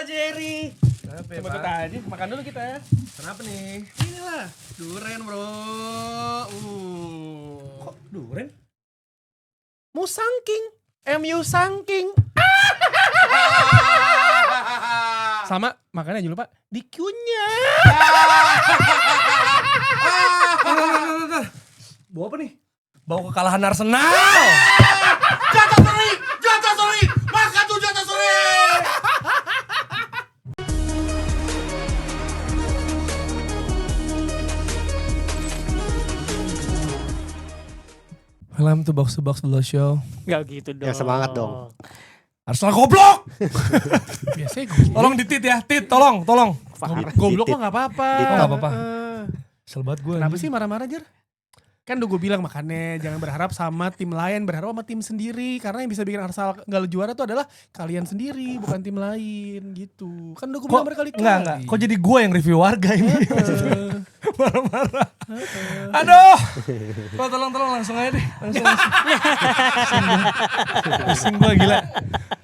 Jerry. Kenapa ya, Coba Pak? kita aja, makan dulu kita ya. Kenapa nih? Inilah, duren bro. Kok duren? Musangking, MU Sangking. Sama, makannya jangan lupa dikunyah. Bawa apa nih? Bawa kekalahan Arsenal. Jatah seri, makan tuh jatah seri. Welcome to Box Below Show. Gak gitu dong. Ya, semangat dong. Arsenal goblok. Biasanya goblok. Tolong ditit ya, tit, tolong. Goblok mah gak apa-apa. Oh, nggak apa-apa. Eh, Kesel banget gue. Kenapa sih marah-marah, Jer? Kan udah gue bilang makanya jangan berharap sama tim lain, berharap sama tim sendiri. Karena yang bisa bikin Arsenal gak juara tuh adalah kalian sendiri, bukan tim lain gitu. Kan udah gue bilang berkali-kali. Enggak. Kok jadi gue yang review warga ini? Eh, Marah-marah. Aduh. Pak, tolong langsung aja deh. Langsung. Pusing gue gila.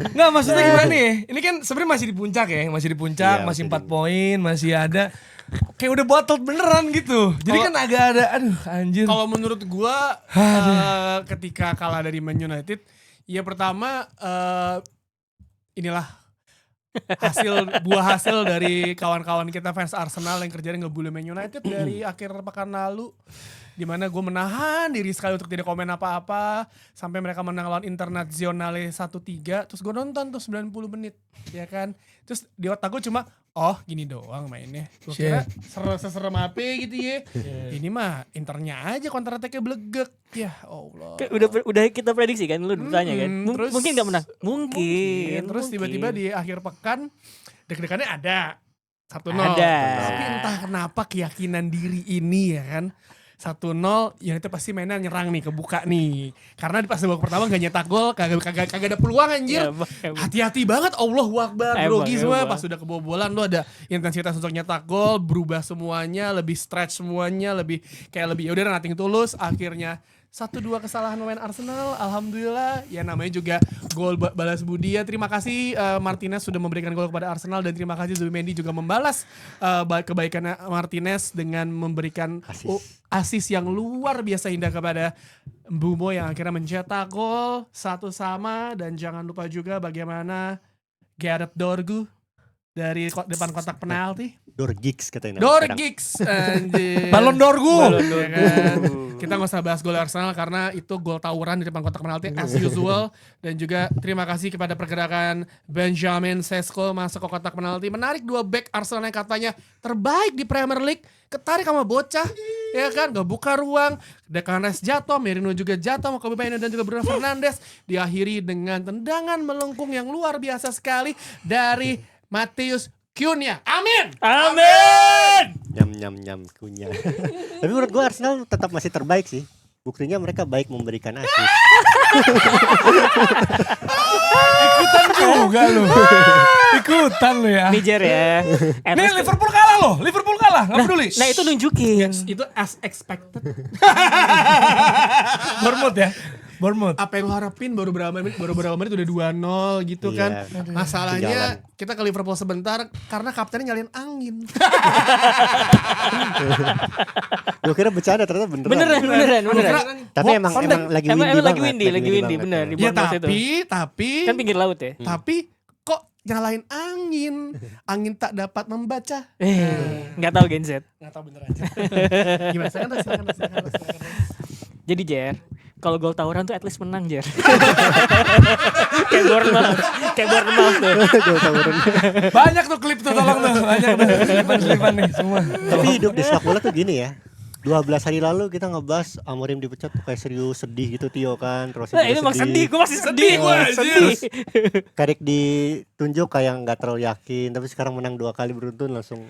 Enggak, maksudnya gimana nih? Ini kan sebenarnya masih di puncak ya, Iya, masih masih 4 poin, masih ada. Kayak udah bottled beneran gitu. Jadi kan agak ada, aduh anjir. Kalau menurut gue ketika kalah dari Man United, ya pertama inilah buah hasil dari kawan-kawan kita fans Arsenal yang kerjanya ngebully Man United dari akhir pekan lalu, dimana gue menahan diri sekali untuk tidak komen apa-apa sampai mereka menang lawan Internazionale 1-3, terus gue nonton tuh 90 menit ya kan, terus di otak gue cuma gini doang mainnya, gue kira seserem apa gitu ya. Ini mah Internya aja counter attack-nya blegek ya Allah. Udah kita prediksi kan, lu bertanya kan. Terus- Mungkin gak menang? Mungkin. Terus tiba-tiba di akhir pekan deg-degannya ada 1-0. Ada. Tapi entah kenapa keyakinan diri ini ya kan 1-0 yang itu pasti mainnya nyerang nih, kebuka nih. Karena pas babak pertama gak nyetak gol, kagak ada peluang anjir. Emang. Hati-hati banget, Allahu Akbar, grogi semua. Emang. Pas udah kebobolan lu ada intensitas untuk nyetak gol, berubah semuanya, lebih stretch semuanya, lebih yaudah nothing tulus. Akhirnya 1-2 kesalahan pemain Arsenal, alhamdulillah. Ya namanya juga gol balas budi ya. Terima kasih Martinez sudah memberikan gol kepada Arsenal, dan terima kasih Zubimendi juga membalas kebaikan Martinez dengan memberikan asis yang luar biasa indah kepada Mbeumo yang akhirnya mencetak gol 1-1. Dan jangan lupa juga bagaimana Gareth Dorgu dari depan kotak penalti. Dorgix katanya. Dorgix anjir. Balon d'Orgu. Ya kan? Kita gak usah bahas gol Arsenal karena itu gol tawuran di depan kotak penalti as usual. Dan juga terima kasih kepada pergerakan Benjamin Sesko masuk ke kotak penalti. Menarik 2 back Arsenal yang katanya terbaik di Premier League, ketarik sama bocah. Ya kan, gak buka ruang. Declan Rice jatuh, Merino juga jatuh, Kobe Mainoo dan juga Bruno Fernandes. Diakhiri dengan tendangan melengkung yang luar biasa sekali dari Matheus Cunha. Amin. Nyam kunyah. Tapi menurut gue Arsenal tetap masih terbaik sih. Buktinya mereka baik memberikan asis. Ikutan juga lu. Ikutan lu ya. Niger ya. Nih Liverpool kalah loh. Liverpool kalah, gak peduli. Nah itu nunjukin. Itu as expected. Bournemouth ya. Bournemouth. Apa yang lo harapin baru berapa menit udah 2-0 gitu kan. Iya. Masalahnya Sejalan. kita ke Liverpool sebentar karena kaptennya nyalain angin. Gue kira bercanda ternyata beneran. Beneran. Tapi emang lagi windy lagi banget. windy bener di Ya Bournemouth itu. tapi Kan pinggir laut ya. tapi kok nyalain angin. Angin tak dapat membaca. Nggak tahu Gen Z. Nggak tahu bener aja. Gimana? Silakan. Jadi Jer, kalau gol tawuran tuh at least menang Jer. Kayak Bournemouth tuh. Banyak tuh klip tuh, tolong tuh. Banyak tuh. Klipan nih semua. Tapi hidup di sepak bola tuh gini ya. 12 hari lalu kita ngebahas Amorim dipecat tuh kayak serius sedih gitu Tio kan. Terus Nah, ini emang sedih, gue masih sedih. Sedih. Karik ditunjuk kayak nggak terlalu yakin, tapi sekarang menang 2 kali beruntun langsung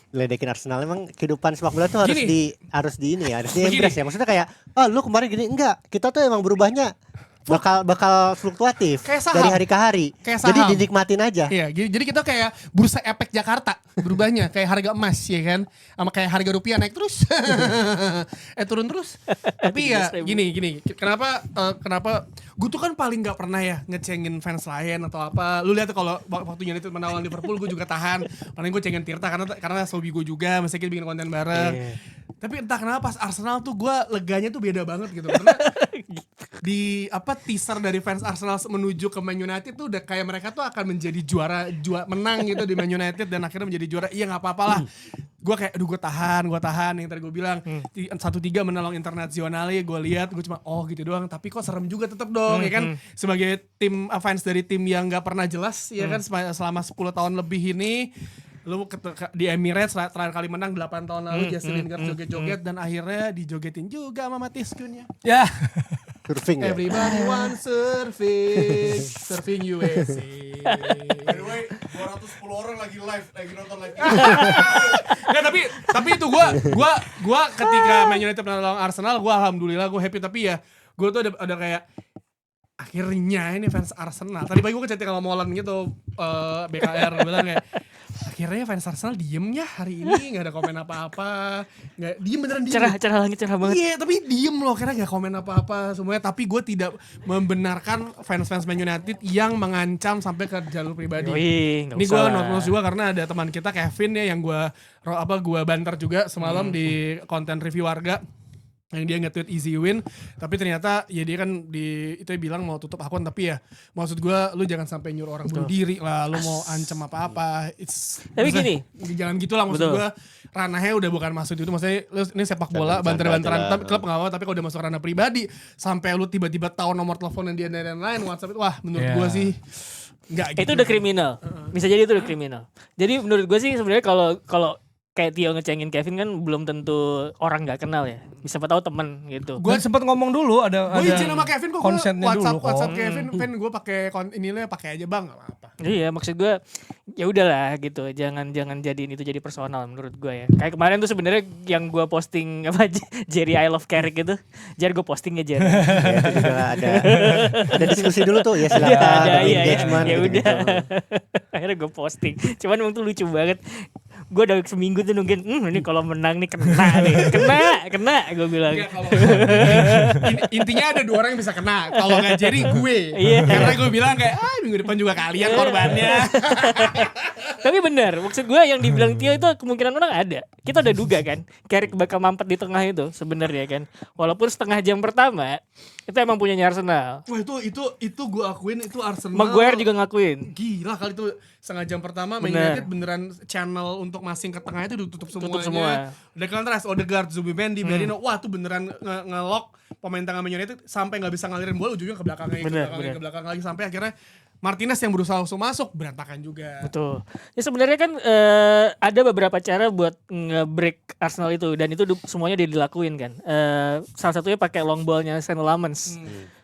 ledekin Arsenal. Emang kehidupan sepak bola tuh harus Gini. di embrace ya. Maksudnya kayak lu kemarin gini, enggak, kita tuh emang berubahnya bakal fluktuatif Kayak saham. dari hari ke hari. Kayak Jadi saham. dinikmatin aja. Iya, jadi kita kayak bursa efek Jakarta berubahnya kayak harga emas ya kan, sama kayak harga rupiah naik terus, turun terus. Tapi ya 13.000. gini, kenapa gue tuh kan paling nggak pernah ya ngecengin fans lain atau apa. Lu lihat tuh kalau waktu United menang lawan Liverpool gue juga tahan, paling gue cengin Tirta karena hobi gue juga, mesti kita bikin konten bareng. Tapi entah kenapa pas Arsenal tuh gue leganya tuh beda banget gitu, karena di teaser dari fans Arsenal menuju ke Man United tuh udah kayak mereka tuh akan menjadi juara menang gitu di Man United dan akhirnya menjadi juara. Iya nggak apa-apa lah. Gue kayak aduh gue tahan yang tadi gue bilang 1-3 menang internasional ya, gue lihat gue cuma gitu doang, tapi kok serem juga tetap dong ya kan, sebagai tim fans dari tim yang nggak pernah jelas ya kan selama 10 tahun lebih ini. Lu di Emirates terakhir kali menang 8 tahun lalu, Jesse Lingard joget-joget dan akhirnya dijogetin juga sama Matis Kunnya. Ya. Surfing ya. Everybody wants surfing USA. By the way, 210 orang lagi nonton live. Nggak, tapi itu gua ketika Man United menang lawan Arsenal, gua alhamdulillah gua happy, tapi ya gua tuh ada kayak akhirnya ini fans Arsenal. Tadi pagi gua ngechat sama Molan gitu, BKR bilang kayak akhirnya fans Arsenal diem ya hari ini, nggak ada komen apa-apa, nggak diem, beneran diem. Cerah langit, cerah banget. Iya, tapi diem loh, karena nggak komen apa-apa semuanya. Tapi gue tidak membenarkan fans Man United yang mengancam sampai ke jalur pribadi. Ini gue note juga karena ada teman kita Kevin ya yang gue banter juga semalam di konten review warga. Yang dia nge-tweet easy win, tapi ternyata ya dia kan itu bilang mau tutup akun, tapi ya maksud gue lu jangan sampai nyuruh orang bunuh diri lah, lu mau ancam apa-apa. Tapi gini, jangan gitu lah, maksud gue ranahnya udah bukan masuk itu, maksudnya lu ini sepak bola banter-banteran klub nggak apa, tapi kalau udah masuk ranah pribadi sampai lu tiba-tiba tahu nomor telepon dia dan lain-lain WhatsApp itu, wah menurut gue sih nggak gitu. itu udah kriminal. Bisa jadi itu udah kriminal. Jadi menurut gue sih sebenarnya kalau kayak Tio ngecengin Kevin kan belum tentu orang nggak kenal ya. Bisa tahu temen gitu. Gue sempat ngomong dulu ada Gue izin sama Kevin kok, konsennya dulu kok. WhatsApp Kevin gue pakai inilah pakai aja bang, nggak apa-apa. Iya, maksud gue ya udahlah gitu. Jangan jadiin itu jadi personal menurut gue ya. Kayak kemarin tuh sebenarnya yang gue posting Jerry I love Carrick gitu. Jerry gue posting ya Jerry. Ya, itu juga ada diskusi dulu tuh ya, silakan ada engagement ya gitu. udah. Akhirnya gue posting. Cuman emang tuh lucu banget. Gue udah seminggu tuh nungguin ini kalau menang nih kena gue bilang. Enggak, kalau intinya ada 2 orang yang bisa kena. Kalau nggak Jerry gue. Iya. Karena gue bilang kayak minggu depan juga kalian korbannya. Tapi benar, maksud gue yang dibilang Tio itu kemungkinan menang ada. Kita udah duga kan, Carrick bakal mampet di tengah itu sebenarnya kan. Walaupun setengah jam pertama itu emang punyanya Arsenal. Wah itu gue akuin itu Arsenal. Maguire juga ngakuin. Gila kali itu setengah jam pertama Man United beneran channel untuk masing ke tengah itu ditutup semuanya. Tutup semua. Declan Rice, Odegaard, Zubimendi, Merino, wah tuh beneran nge-lock pemain tengah Man United sampai nggak bisa ngalirin bola, ujungnya ke belakang lagi, ke belakang lagi sampai akhirnya Martinez yang berusaha langsung masuk berantakan juga. Betul. Ya sebenarnya kan ada beberapa cara buat nge-break Arsenal itu dan itu semuanya dia dilakuin kan. Salah satunya pakai long ball-nya St. Lamens.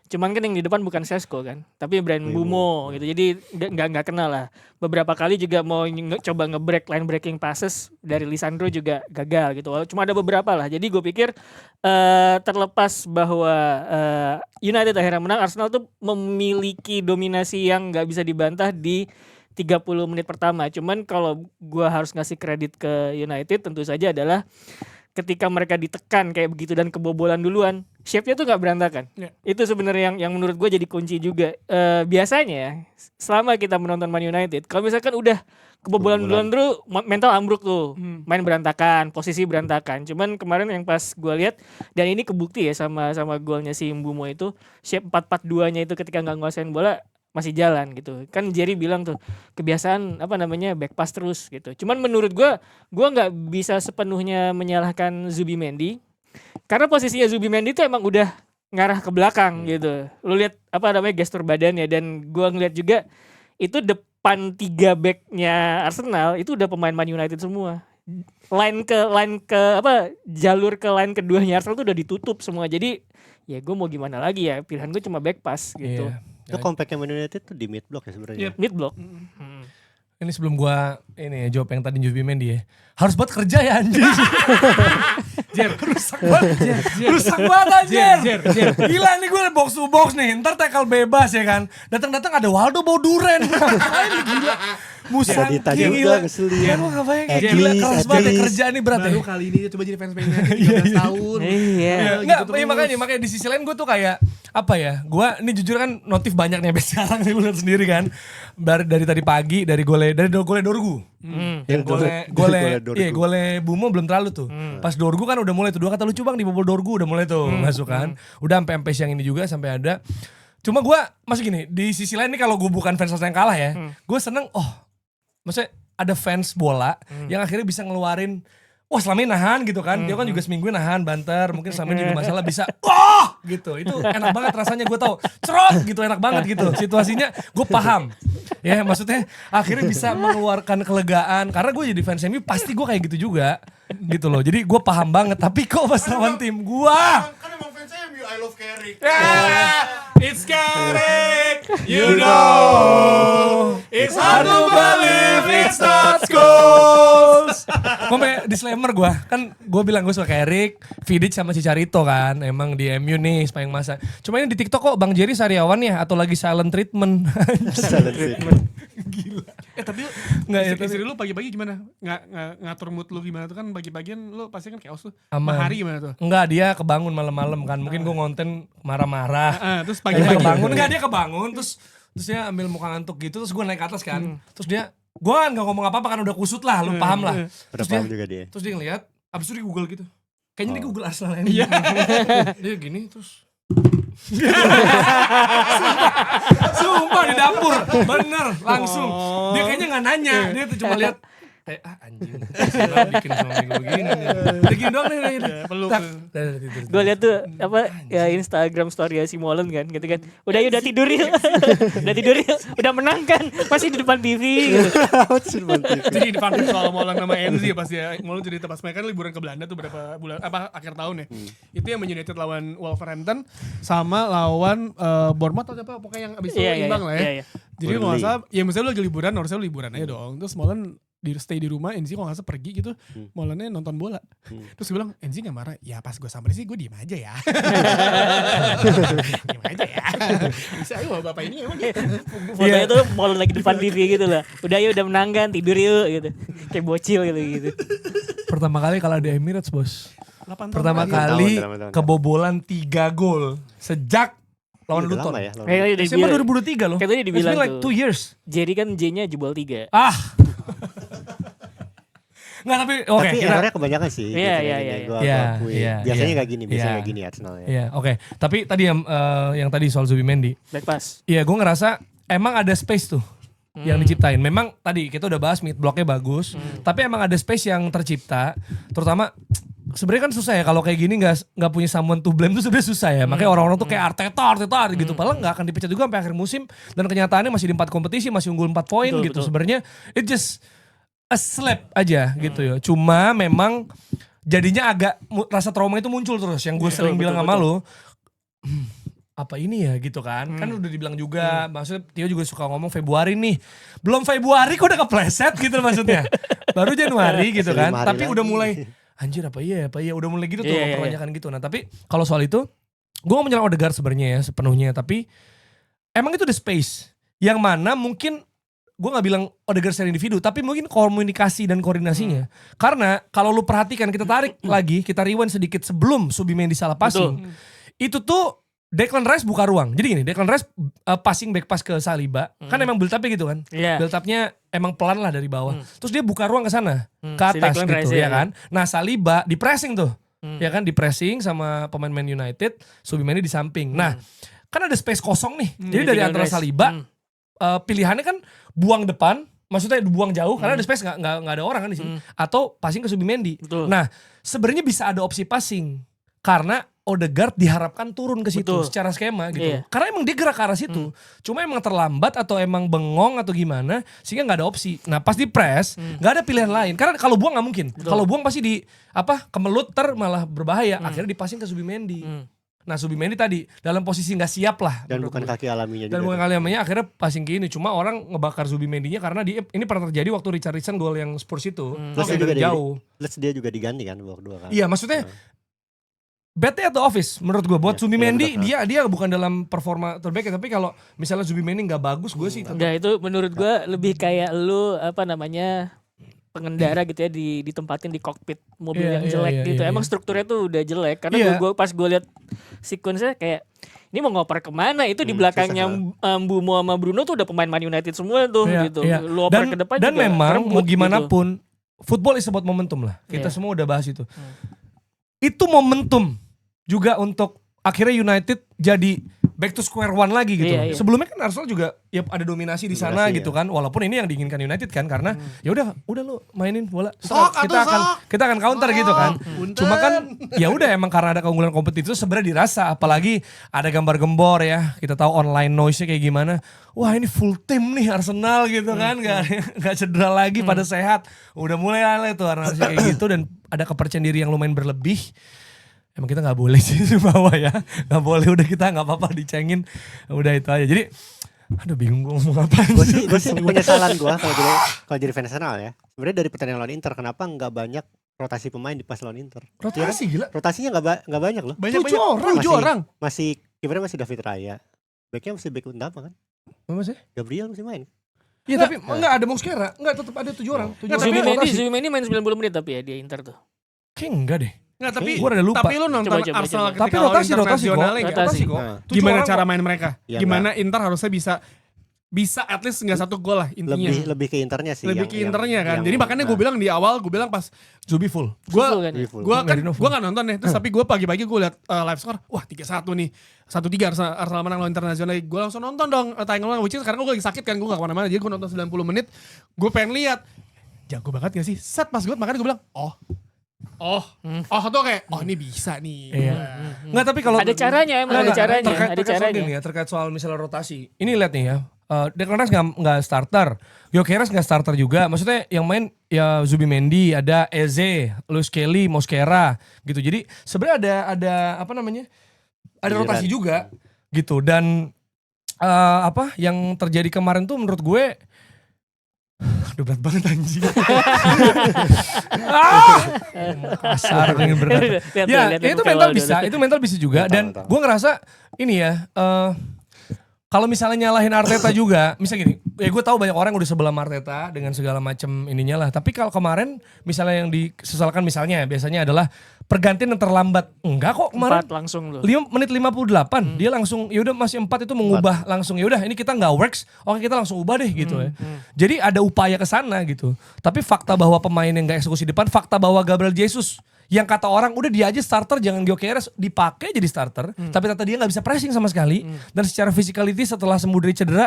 Cuman kan yang di depan bukan Sesko kan, tapi Brand Bumo gitu. Jadi nggak kenal lah. Beberapa kali juga mau coba nge-break line breaking passes dari Lisandro juga gagal gitu. Cuma ada beberapa lah. Jadi gue pikir terlepas bahwa United akhirnya menang, Arsenal tuh memiliki dominasi yang nggak bisa dibantah di 30 menit pertama. Cuman kalau gue harus ngasih kredit ke United tentu saja adalah ketika mereka ditekan kayak begitu dan kebobolan duluan, shape-nya tuh gak berantakan. Yeah. Itu sebenarnya yang menurut gue jadi kunci juga. Biasanya selama kita menonton Man United, kalau misalkan udah kebobolan duluan dulu, mental ambruk tuh, main berantakan, posisi berantakan. Cuman kemarin yang pas gue lihat, dan ini kebukti ya sama golnya si Mbumo itu, shape 4-4-2-nya itu ketika gak nguasain bola masih jalan gitu. Kan Jerry bilang tuh kebiasaan back pass terus gitu. Cuman menurut gue nggak bisa sepenuhnya menyalahkan Zubimendi karena posisinya Zubimendi tuh emang udah ngarah ke belakang gitu. Lu lihat gestur badannya, dan gue ngeliat juga itu depan 3 backnya Arsenal itu udah pemain Man United semua. Jalur ke line keduanya Arsenal tuh udah ditutup semua. Jadi ya gue mau gimana lagi ya, pilihan gue cuma back pass gitu. Yeah. Itu compactnya Man United tuh di mid block ya sebenarnya. Yep. Mid block. Ini sebelum gua jawab yang tadi Zubimendi ya. Harus buat kerja ya anjing. Rusak banget. Rusak banget anjir. Gila nih gue box to box nih. Ntar tackle bebas ya kan. Datang-datang ada Waldo bawa duren. Ngapain nih, gila. Musang Dita juga gila. ngeselin. Ya lu ngapain kayak At gila. least, Keras at banget ya least. kerjaan nih berat ya. Baru kali ini dia coba jadi fans Man United 13 tahun. Iya. Enggak, gitu iya, terus. makanya di sisi lain gue tuh kayak apa ya? Gue ini jujur kan notif banyak nih sampai sekarang nih lu lihat sendiri kan. Dari tadi pagi dari gole Dorgu. Yang Gole Bumo belum terlalu tuh. Pas Dorgu kan udah mulai tuh 2 kata lucu Bang di bobol Dorgu udah mulai tuh masuk kan. Udah sampai siang ini juga sampai ada. Cuma gue masih gini, di sisi lain nih kalau gue bukan fans Arsenal yang kalah ya, gue seneng maksudnya ada fans bola yang akhirnya bisa ngeluarin selama ini nahan gitu kan. Dia kan juga seminggu nahan banter, mungkin selama ini juga masalah bisa gitu. Itu enak banget rasanya, gue tahu. Cerot gitu, enak banget gitu. Situasinya gue paham. Ya maksudnya akhirnya bisa mengeluarkan kelegaan. Karena gue jadi fans MU pasti gue kayak gitu juga. Gitu loh. Jadi gue paham banget. Tapi kok pas lawan tim gue. Kan emang fans MU, I love Carrick. It's Carrick, you know. It's hard to believe it's not Goals. Gue disclaimer gue. Kan gue bilang gue suka Carrick, Vidic sama Chicharito kan. Emang di MU nih sepanjang masa. Cuma ini di TikTok kok Bang Jerry Sariawan ya. Atau lagi silent treatment. Silent treatment. Gila. Tapi Nggak ya, istri lu pagi-pagi gimana? Ngatur mood lu gimana tuh kan pagi-pagian lu pasti kan chaos tuh. Aman. Mahari gimana tuh? Enggak, dia kebangun malam-malam kan. Mungkin gue ngonten marah-marah. Terus Dia pagi-pagi kebangun. Enggak, dia kebangun. Terus dia ambil muka ngantuk gitu. Terus gue naik ke atas kan. Terus dia, gue kan gak ngomong apa-apa kan udah kusut lah. Lu paham lah. Udah paham juga dia. Terus dia ngeliat. Abis itu di Google gitu. Kayaknya di Google Arsenal ini. Dia gini terus. Sumpah di dapur. Bener, langsung. Dia kayaknya gak nanya. Dia tuh cuma lihat. Kayak anjing. Bikin suami gue gini. Dia gini doang nih. peluk. Gue liat tuh ya Instagram story si Molen kan gitu kan. Udah tidur yuk. Udah tidur yuk. Udah menang kan. Masih di depan TV gitu. Jadi di fun fact soal Molang nama Enzi ya pas dia Molang cerita pas mereka kan liburan ke Belanda tuh berapa bulan akhir tahun ya. Itu yang Man United lawan Wolverhampton sama lawan Bournemouth atau apa pokoknya yang abis itu imbang lah ya. Iya. Jadi kalau nggak salah ya misalnya lu lagi liburan harusnya lu liburan aja dong. Terus Molan stay di rumah, Enzi kalau nggak salah pergi gitu, Molannya nonton bola. Terus gue bilang, Enzi nggak marah? Ya pas gue sampai sih gue diem aja ya. Diem aja ya. Bisa ayo bapak ini emang gitu. Fotonya tuh Molen lagi depan TV gitu lah. Udah yuk udah menang kan tidur yuk gitu. Kayak bocil gitu. Pertama kali kalau di Emirates bos. 8 tahun Pertama lagi. kali 8 tahun. kebobolan 3 gol. Sejak lawan Udah Luton. lama ya, lawan Kayaknya Desember dibilang, 2023 loh. katanya dibilang It's been like tuh. 2 years. Jerry kan J-nya jebol 3. Nggak tapi oke. Tapi kita- errornya kebanyakan sih. Iya, biasanya iya, gini, iya. gua Iya, akui. iya, Biasanya iya. nggak gini, biasanya Iya. nggak gini Arsenal ya. Iya, oke. Tapi tadi yang tadi soal Zubimendi. Back pass. Iya, gue ngerasa emang ada space tuh yang diciptain. Memang tadi kita udah bahas mid blocknya bagus, tapi emang ada space yang tercipta. Terutama sebenarnya kan susah ya kalau kayak gini nggak punya someone to blame tuh sebenarnya susah ya. Makanya orang-orang tuh kayak Arteta gitu. Padahal nggak akan dipecat juga sampai akhir musim dan kenyataannya masih di 4 kompetisi masih unggul 4 poin Betul, gitu. betul. Sebenarnya it just a slap aja gitu ya. Cuma memang jadinya agak rasa trauma itu muncul terus yang gue sering bilang sama lo. Apa ini ya gitu kan. Kan udah dibilang juga, maksudnya Tio juga suka ngomong Februari nih. Belum Februari kok udah kepleset gitu maksudnya. Baru Januari gitu kan. 5 hari Tapi udah lagi. mulai anjir apa iya udah mulai gitu tuh Iya, iya, pertanyaan gitu. Nah tapi kalau soal itu gue gak menyerang Odegaard sebenarnya ya sepenuhnya. Tapi emang itu the space yang mana mungkin gue gak bilang Odegaard secara individu, tapi mungkin komunikasi dan koordinasinya. Karena kalau lu perhatikan kita tarik lagi, kita rewind sedikit sebelum Zubimendi salah passing. Itu tuh Declan Rice buka ruang. Jadi gini, Declan Rice passing back pass ke Saliba. Kan emang build up-nya gitu kan. Iya. Build up-nya emang pelan lah dari bawah. Terus dia buka ruang ke sana, ke Si atas Declan gitu Rice, ya iya. kan. Nah Saliba di pressing tuh. Ya kan di pressing sama pemain Man United, Zubimendi di samping. Nah, kan ada space kosong nih. Jadi dari Declan antara Rice. Saliba pilihannya kan buang depan, maksudnya buang jauh karena ada space nggak ada orang kan di sini. Atau passing ke Zubimendi. Betul. Nah, sebenarnya bisa ada opsi passing karena Odegaard diharapkan turun ke situ Betul. secara skema gitu. Iya. Karena emang dia gerak ke arah situ. Cuma emang terlambat atau emang bengong atau gimana sehingga nggak ada opsi. Nah, pas di press nggak ada pilihan lain. Karena kalau buang nggak mungkin. Kalau buang pasti di kemelut malah berbahaya. Akhirnya dipassing ke Zubimendi. Nah Zubimendi tadi dalam posisi nggak siap lah. Dan bukan kaki alaminya juga. Dan bukan kaki alaminya akhirnya passing ke ini. Cuma orang ngebakar Zubimendinya karena ini pernah terjadi waktu Richarlison gol yang Spurs itu. Plus Oke, juga dari jauh. Plus dia juga diganti kan babak 2 kan. Iya maksudnya bad atau office menurut gue buat Zubimendi iya, dia bukan dalam performa terbaik, tapi kalau misalnya Zubimendi nggak bagus gue sih tetap. Enggak, itu menurut gua lebih kayak lu pengendara gitu ya ditempatin di kokpit mobil Iya, yang iya, jelek iya, gitu. iya, Emang iya. strukturnya tuh udah jelek karena Iya. gua pas gue lihat sequence-nya kayak ini mau ngoper kemana, itu di belakangnya Mbumo sama Bruno tuh udah pemain Man United semua tuh Iya, gitu. iya. Lu oper ke depan Dan juga memang rebut mau gitu. gimana pun football is about momentum lah. Kita Iya. semua udah bahas itu. Itu momentum juga untuk akhirnya United jadi back to square one lagi gitu. Iya, iya. Sebelumnya kan Arsenal juga ya ada dominasi di sana Dominasi, gitu kan. Walaupun ini yang diinginkan United kan karena ya udah lu mainin bola. Sok, kita atuh, akan sok. kita akan counter gitu kan. Punten. Cuma kan ya udah emang karena ada keunggulan kompetitif itu sebenarnya dirasa, apalagi ada gambar gembor ya. Kita tahu online noise-nya kayak gimana. Wah, ini full tim nih Arsenal gitu kan. Enggak cedera lagi, pada sehat. Udah mulai alay tuh analisnya kayak gitu dan ada kepercayaan diri yang lumayan berlebih. Emang kita gak boleh sih di bawah ya. Gak boleh, udah kita gak apa-apa dicengin. Udah itu aja. Jadi aduh bingung gue ngomong apa. Gue sih penyesalan gue kalau jadi fans Arsenal ya. Sebenarnya dari pertandingan lawan Inter kenapa nggak banyak rotasi pemain di pas lawan Inter? Rotasi gila. Rotasinya nggak banyak loh. Banyak 7 orang. Masih kipernya masih David Raya. Backnya masih back utama kan? Apa sih? Gabriel masih main. Iya tapi enggak ada Mosquera. Enggak, tetap ada 7 orang. 7 orang Zubimendi main 90 menit tapi ya dia Inter tuh. Kayak enggak deh. Nggak, tapi Gua rada lupa. tapi lu nonton Coba. Arsenal Tapi ketika lawan rotasi Inter kok. nasionalnya nggak? Rotasi. kok. Nah. 7 Gimana orang cara kok. main mereka? Ya, Gimana Inter harusnya bisa at least nggak 1 gol lah intinya. Lebih ke Internya sih. Lebih ke Internya kan. Jadi makanya gue bilang di awal, gue bilang pas Zubi full. gue Full kan ya? gue nggak nonton nih, terus tapi gue pagi-pagi gue liat live score, wah 3-1 nih, 1-3 Arsenal menang lawan Internasional, gue langsung nonton dong tayangan, which is karena gue lagi sakit kan, gue nggak kemana-mana, jadi gue nonton 90 menit, gue pengen lihat, jago banget gak sih, set pas gue, makanya gue bilang, oh tuh kayak, ini bisa nih. Iya. Enggak, tapi kalau Ada caranya emang, ada caranya. Ada terkait soal caranya. ini ya, terkait soal misalnya rotasi. Ini lihat nih ya. Declan Rice nggak starter, Gyökeres nggak starter juga. Maksudnya yang main ya Zubimendi, ada Eze, Luis Kelly, Mosquera gitu. Jadi sebenarnya ada apa namanya? Ada rotasi juga gitu. Dan apa yang terjadi kemarin tuh menurut gue, aduh berat banget anjing. Kasar pengen berat. Ya, itu mental bisa, itu mental bisa juga. Dan gue ngerasa ini ya. Kalau misalnya nyalahin Arteta juga, misalnya gini, ya gue tahu banyak orang udah sebelah Arteta dengan segala macam ininya lah. Tapi kalau kemarin misalnya yang disesalkan misalnya biasanya adalah pergantian yang terlambat. Enggak kok kemarin. 4 langsung loh. 5 menit 58 dia langsung ya udah masih 4 itu mengubah langsung ya udah ini kita nggak works, oke kita langsung ubah deh gitu ya. Jadi ada upaya ke sana gitu. Tapi fakta bahwa pemain yang nggak eksekusi depan, fakta bahwa Gabriel Jesus yang kata orang udah dia aja starter, jangan Gyökeres, dipakai jadi starter, tapi ternyata dia nggak bisa pressing sama sekali, dan secara physicality setelah sembuh dari cedera,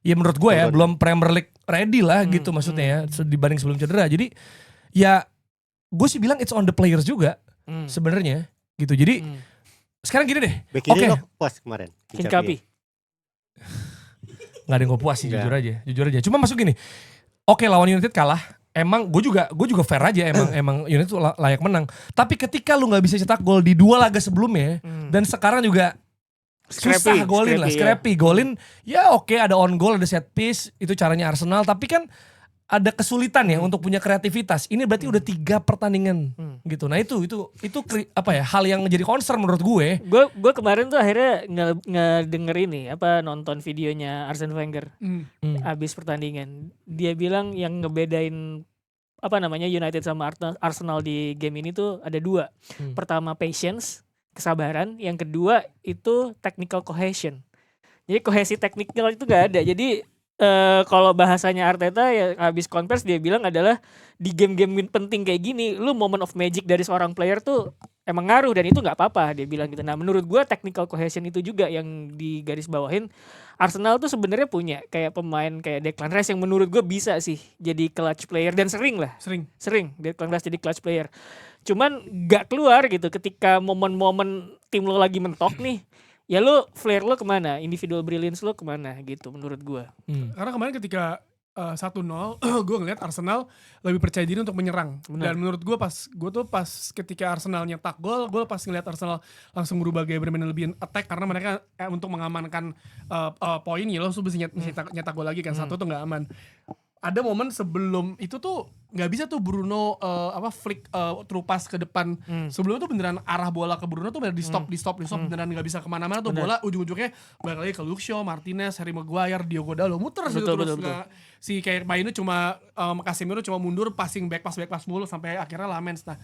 ya menurut gue ya belum Premier League ready lah gitu maksudnya ya dibanding sebelum cedera. Jadi ya gue sih bilang it's on the players juga sebenarnya gitu. Jadi sekarang gini deh, Back kiri oke, lo puas kemarin. Kincapi. nggak ada yang gue puas sih jujur aja. Cuma masuk gini, oke lawan United kalah. Emang gue juga fair aja emang United tuh layak menang. Tapi ketika lu nggak bisa cetak gol di 2 laga sebelumnya dan sekarang juga susah golin lah, scrappy golin ya oke, ada on goal, ada set piece, itu caranya Arsenal. Tapi kan ada kesulitan ya untuk punya kreativitas. Ini berarti udah 3 pertandingan gitu. Nah itu apa ya, hal yang menjadi concern menurut gue. Gue kemarin tuh akhirnya ngedenger ini nonton videonya Arsene Wenger abis pertandingan. Dia bilang yang ngebedain United sama Arsenal di game ini tuh ada 2. Pertama patience, kesabaran. Yang kedua itu technical cohesion. Jadi kohesi teknikal itu gak ada. Jadi kalau bahasanya Arteta ya habis konvers dia bilang adalah di game-game penting kayak gini, lu moment of magic dari seorang player tuh emang ngaruh dan itu nggak apa-apa, dia bilang gitu. Nah menurut gue technical cohesion itu juga yang digaris bawahin. Arsenal tuh sebenarnya punya kayak pemain kayak Declan Rice yang menurut gue bisa sih jadi clutch player dan sering Declan Rice jadi clutch player. Cuman nggak keluar gitu ketika momen-momen tim lo lagi mentok nih. Ya lo flare lo kemana, individual brilliance lo kemana gitu menurut gue. Karena kemarin ketika 1-0, gue ngeliat Arsenal lebih percaya diri untuk menyerang. Benar. Dan menurut gue pas ketika Arsenal nyetak gol, gue pas ngeliat Arsenal langsung berubah gaya bermain lebih attack karena mereka untuk mengamankan poin ya lo bisa nyetak gol lagi kan. Satu tuh nggak aman. Ada momen sebelum itu tuh nggak bisa tuh Bruno flick through pass ke depan. Sebelum itu beneran arah bola ke Bruno tuh beneran di stop beneran nggak bisa kemana-mana tuh. Bola ujung-ujungnya balik lagi ke Luke Shaw, Martinez, Harry Maguire, Diogo Dalot muter gitu terus. Nggak, si kayak mainnya cuma Casemiro cuma mundur passing back pass mulu sampai akhirnya Lamens. Nah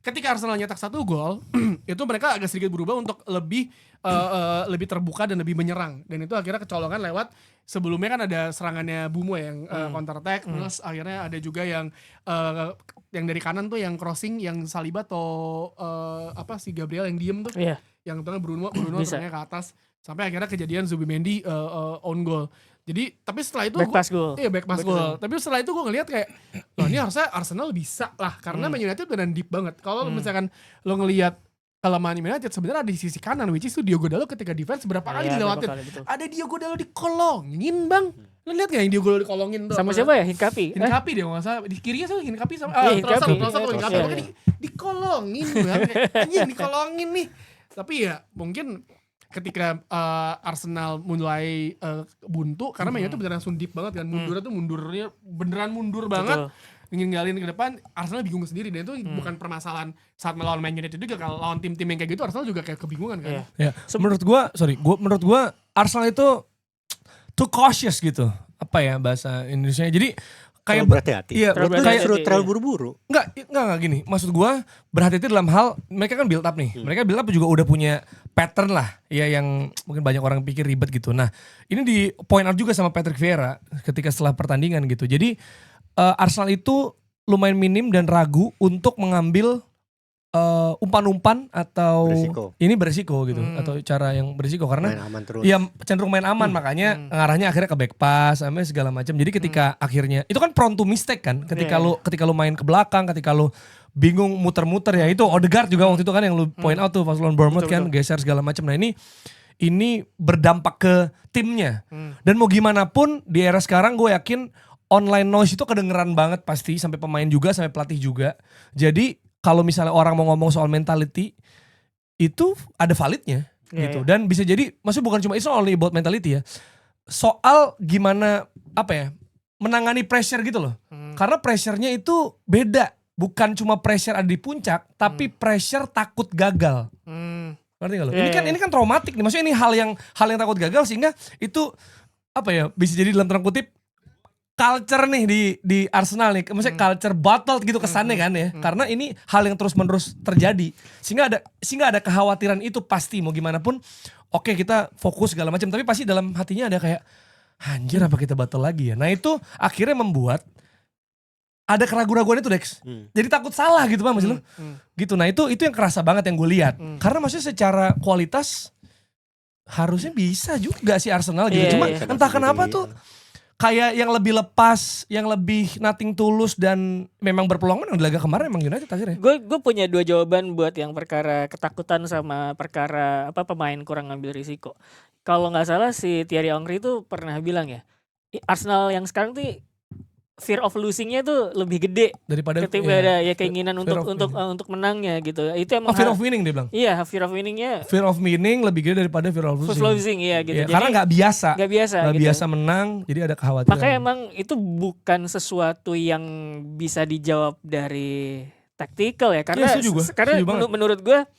ketika Arsenal nyetak 1 gol itu mereka agak sedikit berubah untuk lebih terbuka dan lebih menyerang, dan itu akhirnya kecolongan lewat sebelumnya kan ada serangannya Bumo yang counter attack, terus akhirnya ada juga yang dari kanan tuh yang crossing yang Saliba atau si Gabriel yang diem tuh, yang tengah Bruno tengahnya ke atas sampai akhirnya kejadian Zubimendi own goal. Jadi tapi setelah itu back pass goal. Iya back pass goal. Tapi setelah itu gue ngelihat kayak loh ini harusnya Arsenal bisa lah karena Man United beneran deep banget. Kalau misalkan lo ngelihat kelemahan United sebenarnya ada di sisi kanan, which is tuh Diogo Dalot ketika defense berapa kali dilewatin. Ada Diogo Dalot dikolongin bang. Lo lihat gak yang Diogo Dalot dikolongin tuh? Sama siapa ya? Hincapi dia nggak salah. Di kirinya sama Hincapi sama Hincapi. Hincapi. Pokoknya dikolongin bang. Anjing dikolongin nih. Tapi ya mungkin ketika Arsenal mulai buntu karena mainnya tuh beneran langsung deep banget kan, mundurnya beneran mundur banget. Ninggalin ke depan, Arsenal bingung sendiri, dan itu bukan permasalahan saat melawan Man United juga. Kalau lawan tim-tim yang kayak gitu Arsenal juga kayak kebingungan kan. Ya, menurut gua Arsenal itu too cautious gitu. Apa ya bahasa Indonesia? Jadi kayak berhati-hati. Iya, terlalu buru-buru. Enggak gini. Maksud gua berhati-hati dalam hal mereka kan build up nih. Mereka build up juga udah punya pattern lah ya yang mungkin banyak orang pikir ribet gitu. Nah, ini di point out juga sama Patrick Vieira ketika setelah pertandingan gitu. Jadi Arsenal itu lumayan minim dan ragu untuk mengambil umpan-umpan atau ini beresiko gitu, atau cara yang beresiko karena main aman terus. Ya cenderung main aman, makanya ngarahnya akhirnya ke back pass sampai segala macam. Jadi ketika akhirnya itu kan prone to mistake kan, ketika lu main ke belakang, ketika lu bingung muter-muter ya itu Odegaard juga waktu itu kan yang lu point out tuh pas lawan Bournemouth kan geser segala macam. Nah ini berdampak ke timnya. Dan mau gimana pun di era sekarang gue yakin online noise itu kedengeran banget pasti sampai pemain juga, sampai pelatih juga. Jadi kalau misalnya orang mau ngomong soal mentality itu ada validnya gitu. Dan bisa jadi maksudnya bukan cuma it's not only about mentality ya. Soal gimana menangani pressure gitu loh. Karena pressure-nya itu beda. Bukan cuma pressure ada di puncak, tapi pressure takut gagal. Ngerti gak lo? Ini kan traumatik nih. Maksudnya ini hal yang takut gagal sehingga itu bisa jadi dalam tanda kutip culture nih di Arsenal nih, maksudnya culture battle gitu kesannya kan ya, karena ini hal yang terus menerus terjadi, sehingga ada kekhawatiran itu pasti mau gimana pun, oke kita fokus segala macam, tapi pasti dalam hatinya ada kayak anjir apa kita battle lagi ya. Nah itu akhirnya membuat ada keraguan-keraguan itu Dex, jadi takut salah gitu Pak maksud lu, gitu. Nah itu yang kerasa banget yang gue lihat, karena maksudnya secara kualitas harusnya bisa juga sih Arsenal gitu, cuma entah kenapa tuh kayak yang lebih lepas, yang lebih nothing tulus dan memang berpeluang menang di laga kemarin emang United akhirnya. Gue punya 2 jawaban buat yang perkara ketakutan sama perkara pemain kurang ngambil risiko. Kalau nggak salah si Thierry Henry tuh pernah bilang ya, Arsenal yang sekarang tuh fear of losing-nya tuh lebih gede daripada ketika ada keinginan untuk menangnya gitu. Itu emang fear of winning dia bilang. Iya, fear of winningnya. Fear of winning lebih gede daripada fear of losing. Iya gitu. Ya, karena nggak biasa gitu. biasa menang, jadi ada kekhawatiran. Makanya emang itu bukan sesuatu yang bisa dijawab dari tactical ya, karena menurut gue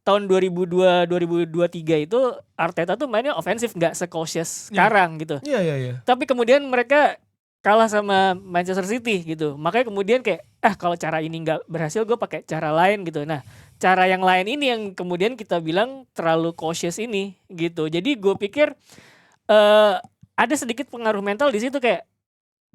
tahun 2002-2023 itu Arteta tuh mainnya ofensif, nggak se-cautious sekarang gitu. Iya. Tapi kemudian mereka kalah sama Manchester City gitu. Makanya kemudian kayak kalau cara ini nggak berhasil gue pakai cara lain gitu. Nah cara yang lain ini yang kemudian kita bilang terlalu cautious ini gitu. Jadi gue pikir ada sedikit pengaruh mental di situ, kayak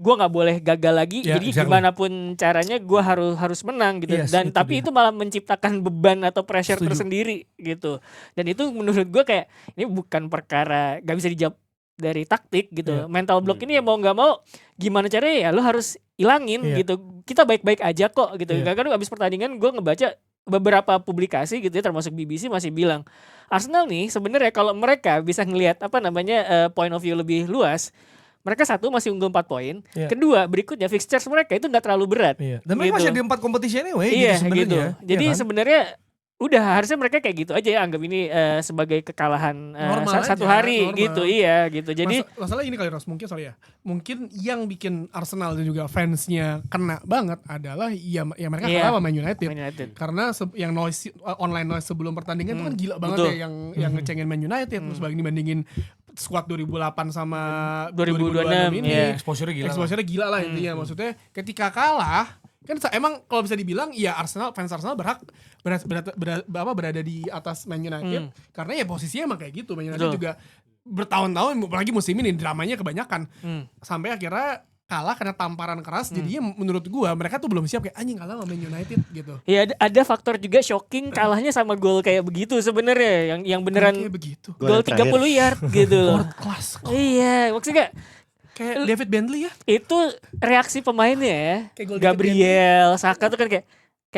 gue nggak boleh gagal lagi. Jadi gimana pun caranya gue harus menang gitu. Dan tapi itu malah menciptakan beban atau pressure tersendiri gitu. Dan itu menurut gue kayak ini bukan perkara nggak bisa dijawab dari taktik gitu. Mental block ini ya mau nggak mau gimana caranya ya lo harus ilangin gitu. Kita baik-baik aja kok gitu. Karena abis pertandingan gue ngebaca beberapa publikasi gitu ya, termasuk BBC masih bilang Arsenal nih sebenarnya kalau mereka bisa ngelihat point of view lebih luas, Mereka satu masih unggul 4 poin. Iya. Kedua, berikutnya fixtures mereka itu nggak terlalu berat. Iya. Dan mereka Gitu. masih di 4 kompetisi anyway Iya gitu sebenarnya. gitu. Jadi Iya kan? sebenarnya udah harusnya mereka kayak gitu aja ya, anggap ini sebagai kekalahan Normal satu aja, hari normal. gitu. Iya gitu. Jadi Masalah ini kali Ros, mungkin yang bikin Arsenal dan juga fansnya kena banget adalah ya mereka Iya. kalah sama Man United. Man United. Karena yang noise online noise sebelum pertandingan itu kan gila banget betul. ya yang ngecengin Man United terus dibandingin squad 2008 sama 2026 ini. iya. Exposure-nya gila. Exposure-nya gila lah intinya. Maksudnya ketika kalah kan emang kalau bisa dibilang ya fans Arsenal berada di atas Man United karena ya posisinya emang kayak gitu. Man United Betul. juga bertahun-tahun apalagi musim ini dramanya kebanyakan sampai akhirnya kalah karena tamparan keras jadinya menurut gua mereka tuh belum siap kayak anjing kalah sama Man United gitu. Ya ada faktor juga shocking kalahnya sama gol kayak begitu sebenarnya yang beneran Kayak begitu. gol 30 yard gitu loh. World class. Iya, maksudnya Kayak David Bentley ya. itu reaksi pemainnya ya. Kayak gol Gabriel, Saka tuh kan kayak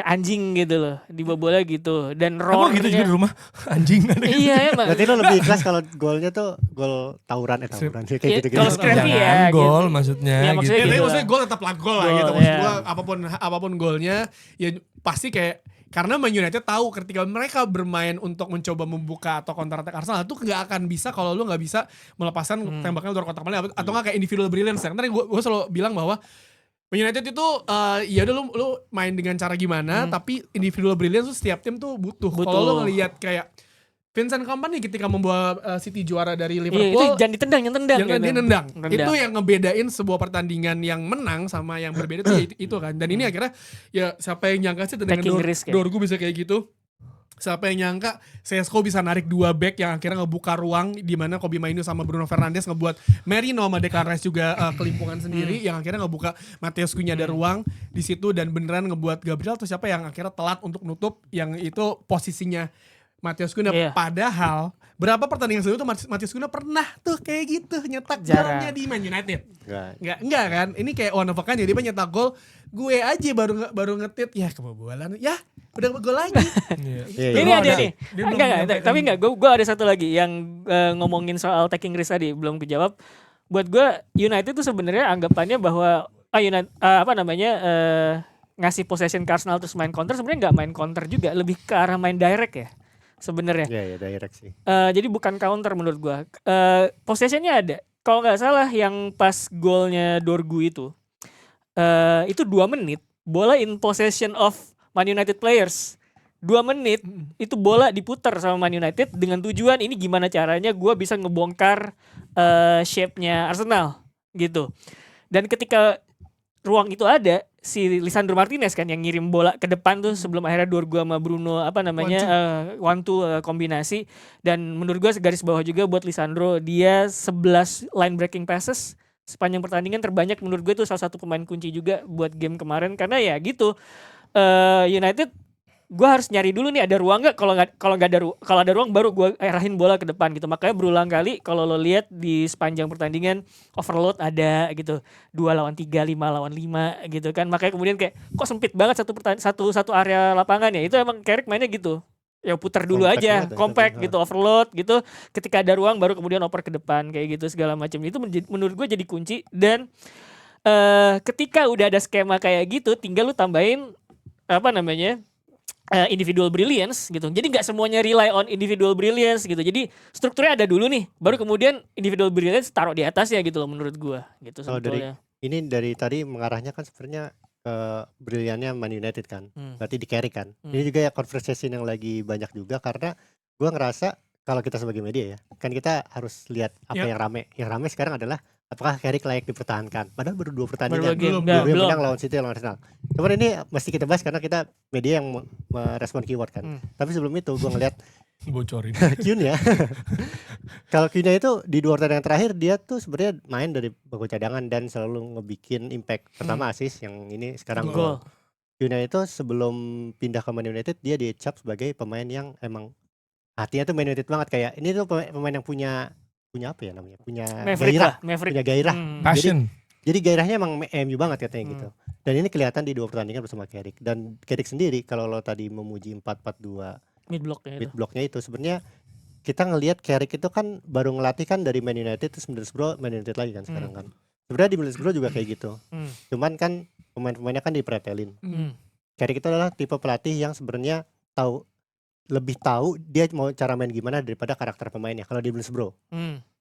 anjing gitu loh, dibawa gitu dan Kamu gitu juga di rumah anjing ada gitu. Iya emang. Berarti lo lebih ikhlas kalau golnya tuh gol tawuran Iya, kayak gitu-gitu. kalau scrappy ya, Jangan gol gitu. maksudnya Ya, maksudnya gitu. Ya, tapi gitu maksudnya lah. gol tetap lah gol lah Gol, gitu. Maksud iya. gua apapun golnya ya pasti kayak karena Man United tahu ketika mereka bermain untuk mencoba membuka atau counter attack Arsenal itu nggak akan bisa kalau lu nggak bisa melepaskan tembakan luar kotak paling atau nggak kayak individual brilliance. Karena gue selalu bilang bahwa Man United itu ya udah lu main dengan cara gimana tapi individual brilliance tuh setiap tim tuh butuh. Kalau lu ngelihat kayak Vincent Kompany ketika membawa City juara dari Iya, itu Liverpool jangan ditendang, yang tendang. yang dia nendang. Nendang. Itu yang ngebedain sebuah pertandingan yang menang sama yang berbeda tuh itu kan. Dan ini akhirnya ya siapa yang nyangka sih dengan Taking risk ya. Dorgu bisa kayak gitu. Siapa yang nyangka Sesko bisa narik 2 back yang akhirnya ngebuka ruang di mana Kobe Mainoo sama Bruno Fernandes ngebuat Merino sama Declan Rice juga kelimpungan sendiri yang akhirnya ngebuka Matheus Cunha ada ruang di situ dan beneran ngebuat Gabriel tuh siapa yang akhirnya telat untuk nutup yang itu posisinya Matheus Cunha. Iya. Padahal berapa pertandingan sebelumnya tuh Matheus Cunha pernah tuh kayak gitu nyetak Jarang. golnya di Man United. Enggak. Enggak kan? Ini kayak one of a kind jadi dia nyetak gol. Gue aja baru ngetit ya kebobolan. Ya, udah gol lagi. Iya. Ini Belum ada ada. nih. Dia belum Enggak, nyampe. tapi enggak. Gue ada satu lagi yang ngomongin soal taking risk tadi belum kejawab. Buat gue United tuh sebenarnya anggapannya bahwa ngasih possession ke Arsenal terus main counter sebenarnya nggak main counter juga, lebih ke arah main direct ya sebenarnya. Iya, direct sih. Jadi bukan counter menurut gue. Possessionnya ada. Kalau nggak salah yang pas golnya Dorgu itu 2 menit bola in possession of Man United players. 2 menit itu bola diputar sama Man United dengan tujuan ini gimana caranya gue bisa ngebongkar shape-nya Arsenal gitu. Dan ketika ruang itu ada, si Lisandro Martinez kan yang ngirim bola ke depan tuh sebelum akhirnya Dorgu sama Bruno one two kombinasi. Dan menurut gue garis bawah juga buat Lisandro, dia 11 line breaking passes sepanjang pertandingan terbanyak. Menurut gue itu salah satu pemain kunci juga buat game kemarin karena ya gitu. United gue harus nyari dulu nih ada ruang nggak, kalau ada ruang baru gue arahin bola ke depan gitu. Makanya berulang kali kalau lo lihat di sepanjang pertandingan overload ada gitu, 2 lawan 3, 5 lawan 5 gitu kan. Makanya kemudian kayak kok sempit banget satu area lapangan ya. Itu emang Carrick mainnya gitu, ya putar dulu Compact aja, banget ya, compact tapi, gitu, overload gitu. Ketika ada ruang baru kemudian oper ke depan kayak gitu segala macam. Itu menurut gue jadi kunci. Dan ketika udah ada skema kayak gitu, tinggal lu tambahin individual brilliance gitu. Jadi nggak semuanya rely on individual brilliance gitu. Jadi strukturnya ada dulu nih, baru kemudian individual brilliance taruh di atasnya gitu loh menurut gua gitu Kalau sebetulnya. dari tadi mengarahnya kan sebenarnya ke briliannya Man United kan. Berarti di carry kan. Hmm. Ini juga ya conversation yang lagi banyak juga karena gua ngerasa kalau kita sebagai media ya, kan kita harus lihat apa Yap. yang rame. Yang rame sekarang adalah apakah Carrick layak dipertahankan. Padahal baru 2 pertandingan. Belum. Dua-duanya menang lawan City lawan Arsenal. Cuman ini mesti kita bahas karena kita media yang merespon keyword kan. Tapi sebelum itu gua ngeliat Bocorin. Cunha. Kalau Cunha itu di 2 pertandingan terakhir dia tuh sebenarnya main dari bangku cadangan dan selalu ngebikin impact. Pertama assist, yang ini sekarang Gol. gol. Cunha itu sebelum pindah ke Man United dia dicap sebagai pemain yang emang hatinya tuh Man United banget, kayak ini tuh pemain yang punya apa ya namanya? Punya Maverick gairah, lah, Maverick. punya gairah. Passion. Jadi gairahnya emang MU banget katanya gitu. Dan ini kelihatan di 2 pertandingan bersama Carrick. Dan Carrick sendiri kalau lo tadi memuji 4-4-2 Mid block ya itu. mid blocknya itu sebenarnya kita ngelihat Carrick itu kan baru ngelatih kan dari Man United terus Middlesbrough, Man United lagi kan sekarang kan. Sebenarnya di Middlesbrough juga kayak gitu. Cuman kan pemain-pemainnya kan dipretelin. Carrick itu adalah tipe pelatih yang sebenarnya lebih tahu dia mau cara main gimana daripada karakter pemainnya kalau di Middlesbrough.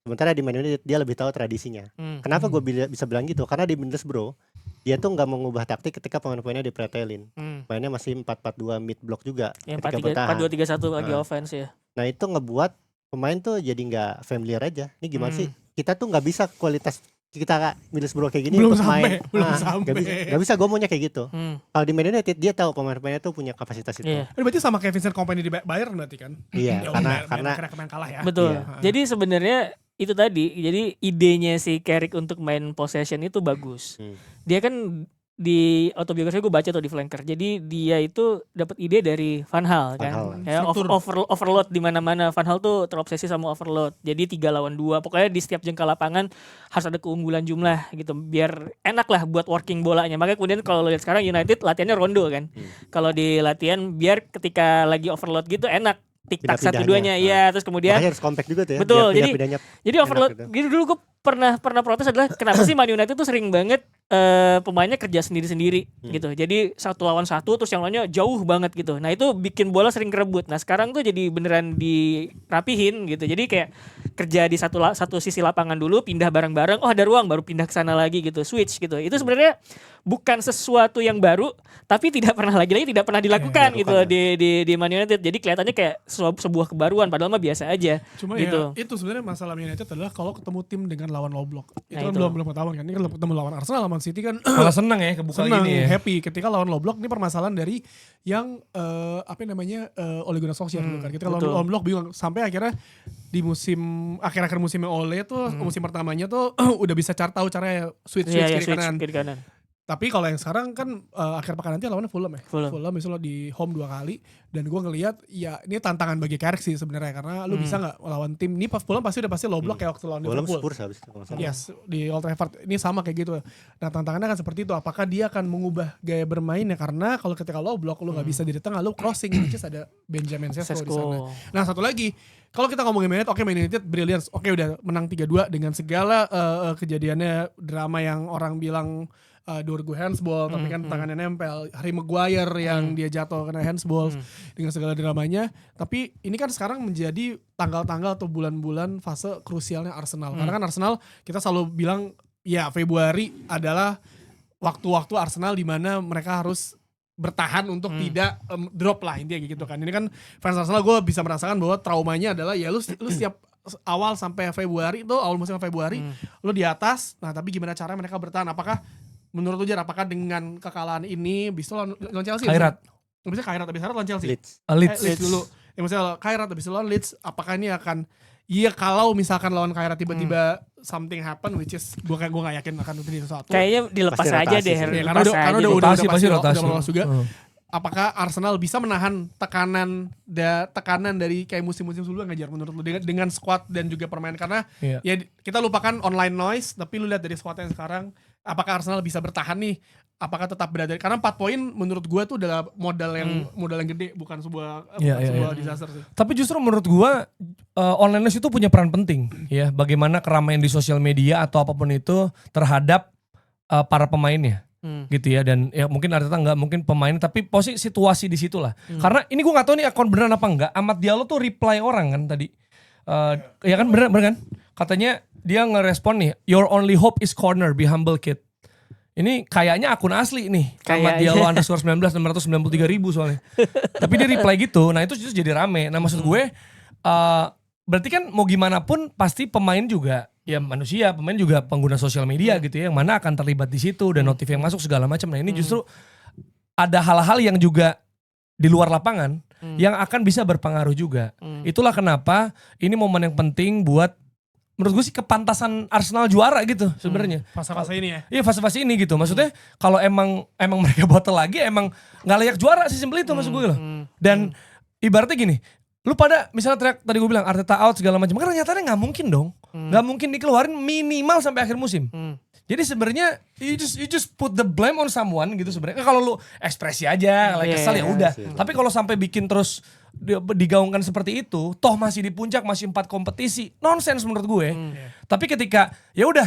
Sementara di Man United dia lebih tahu tradisinya. Kenapa gue bisa bilang gitu? Karena di Middlesbrough dia tuh nggak mengubah taktik ketika pemain-pemainnya dipretelin. Mainnya masih 4-4-2 mid block juga. Yang ketika 4-2-3-1 lagi offense ya. Nah itu ngebuat pemain tuh jadi nggak familiar aja. Ini gimana sih? Kita tuh nggak bisa kualitas kita Middlesbrough kayak gini Belum untuk sampai, main. belum sampai. Gak bisa gue maunya kayak gitu. Kalau di Man United dia tahu pemain-pemainnya tuh punya kapasitas itu. Iya. Berarti sama kayak Vincent Kompany di Bayern berarti kan? Iya, Ya, karena kemarin kalah ya. Betul. Iya. Jadi sebenarnya itu tadi, jadi idenya si Carrick untuk main possession itu bagus. Dia kan di autobiografi gue baca tuh di Flanker. Jadi dia itu dapat ide dari Van Gaal kan. Van Gaal. Ya, overload di mana-mana. Van Gaal tuh terobsesi sama overload. Jadi 3 lawan 2. Pokoknya di setiap jengkal lapangan harus ada keunggulan jumlah gitu. Biar enak lah buat working bolanya. Makanya kemudian kalau lo lihat sekarang United latihannya rondo kan. Kalau di latihan biar ketika lagi overload gitu enak. Tik-tak Pindah-pindahnya. 1-2-nya. Iya, terus kemudian makanya harus compact juga tuh ya. betul. Biar pindah-pindahnya Jadi overload gitu. gitu dulu gue pernah protes adalah kenapa sih Man United tuh sering banget pemainnya kerja sendiri-sendiri gitu. Jadi 1 lawan 1 terus yang lainnya jauh banget gitu. Nah, itu bikin bola sering kerebut. Nah, sekarang tuh jadi beneran dirapihin gitu. Jadi kayak kerja di satu sisi lapangan dulu, pindah bareng-bareng. Oh, ada ruang baru pindah ke sana lagi gitu. Switch gitu. Itu sebenarnya bukan sesuatu yang baru tapi tidak pernah dilakukan gitu di Man United. Jadi kelihatannya kayak sebuah kebaruan padahal mah biasa aja. Cuma gitu. ya itu sebenarnya masalah Man United adalah kalau ketemu tim dengan lawan low block. Itu Nah, kan itu. belum ketahuan kan. Ini kalau ketemu lawan Arsenal, lawan City kan Malah seneng ya kebuka senang, gini ya. happy. Ketika lawan low block ini permasalahan dari yang apa namanya Ole Gunnar Solskjaer dulu kan. Ketika lawan betul. low block bingung sampai akhirnya di akhir-akhir musimnya Ole tuh musim pertamanya tuh udah bisa tahu caranya switch Iya, kiri kanan. kiri kanan. Tapi kalau yang sekarang kan akhir pekan nanti lawannya Fulham ya. Fulham. Misalnya di home 2 kali. Dan gue ngelihat ya ini tantangan bagi Carrick sih sebenarnya. Karena lu bisa gak lawan tim. Ini Fulham pasti low block kayak waktu lawan Fulham Liverpool. Spurs habis itu kalau nggak salah. Yes, di Old Trafford ini sama kayak gitu. Nah tantangannya kan seperti itu. Apakah dia akan mengubah gaya bermainnya? Karena kalau ketika low block lu gak bisa di tengah. Lu crossing. Which is ada Benjamin Sesko di sana. Nah satu lagi. Kalau kita ngomongin Man United, oke Man United brilliance. Oke udah menang 3-2 dengan segala kejadiannya. Drama yang orang bilang Dorgu handsball tapi kan tangannya nempel. Harry Maguire yang dia jatuh kena handsball dengan segala dramanya. Tapi ini kan sekarang menjadi tanggal-tanggal atau bulan-bulan fase krusialnya Arsenal. Karena kan Arsenal kita selalu bilang ya Februari adalah waktu-waktu Arsenal di mana mereka harus bertahan untuk tidak drop lah intinya gitu kan. Ini kan fans Arsenal gue bisa merasakan bahwa traumanya adalah ya lu setiap awal sampai Februari itu awal musim Februari lu di atas. Nah tapi gimana cara mereka bertahan? Apakah menurut lu Jar, apakah dengan kekalahan ini bisa lawan Chelsea? Kairat. Bisa Kairat habis lawan Chelsea. Leeds. Dulu. Ya misalnya Kairat habis lawan Leeds, apakah ini akan iya kalau misalkan lawan Kairat tiba-tiba something happen which is gue gak yakin akan terjadi sesuatu. Kayaknya dilepas Pasti aja rotasi deh. sih. Ya, Lepas karena aja udah deh. Rotasi, pasti udah rotasi. lolos juga. Apakah Arsenal bisa menahan tekanan dari kayak musim-musim sebelumnya nggak Jar menurut lu dengan squad dan juga permainan karena ya kita lupakan online noise tapi lu lihat dari squad yang sekarang apakah Arsenal bisa bertahan nih? Apakah tetap berada karena 4 poin menurut gua tuh adalah modal yang gede bukan sebuah disaster sih. Tapi justru menurut gua online news itu punya peran penting ya bagaimana keramaian di sosial media atau apapun itu terhadap para pemainnya. Gitu ya dan ya mungkin Arteta nggak mungkin pemain tapi posisi situasi di situ lah karena ini gue nggak tahu nih akun beneran apa enggak. Ahmad Diallo tuh reply orang kan tadi ya kan bener kan katanya dia ngerespon nih your only hope is corner be humble kid. Ini kayaknya akun asli nih Ahmad Diallo _19 693 ribu soalnya tapi dia reply gitu. Nah itu justru jadi rame. Nah maksud gue berarti kan mau gimana pun pasti pemain juga ya manusia, pemain juga pengguna sosial media gitu ya, yang mana akan terlibat di situ dan notif yang masuk segala macam. Nah ini justru ada hal-hal yang juga di luar lapangan yang akan bisa berpengaruh juga. Itulah kenapa ini momen yang penting buat menurut gue sih kepantasan Arsenal juara gitu sebenarnya. Fase-fase ini ya. Iya fase-fase ini gitu. Maksudnya kalau emang mereka botol lagi emang nggak layak juara sih simpel itu maksud gue loh. Dan ibaratnya gini. Lu pada misalnya teriak tadi gue bilang Arteta out segala macam. Karena nyatanya gak mungkin dong. Gak mungkin dikeluarin minimal sampai akhir musim. Jadi sebenarnya you just put the blame on someone gitu sebenarnya. Kalau lu ekspresi aja, like kesal ya udah. Tapi kalau sampai bikin terus digaungkan seperti itu, toh masih di puncak, masih 4 kompetisi, nonsense menurut gue. Tapi ketika ya udah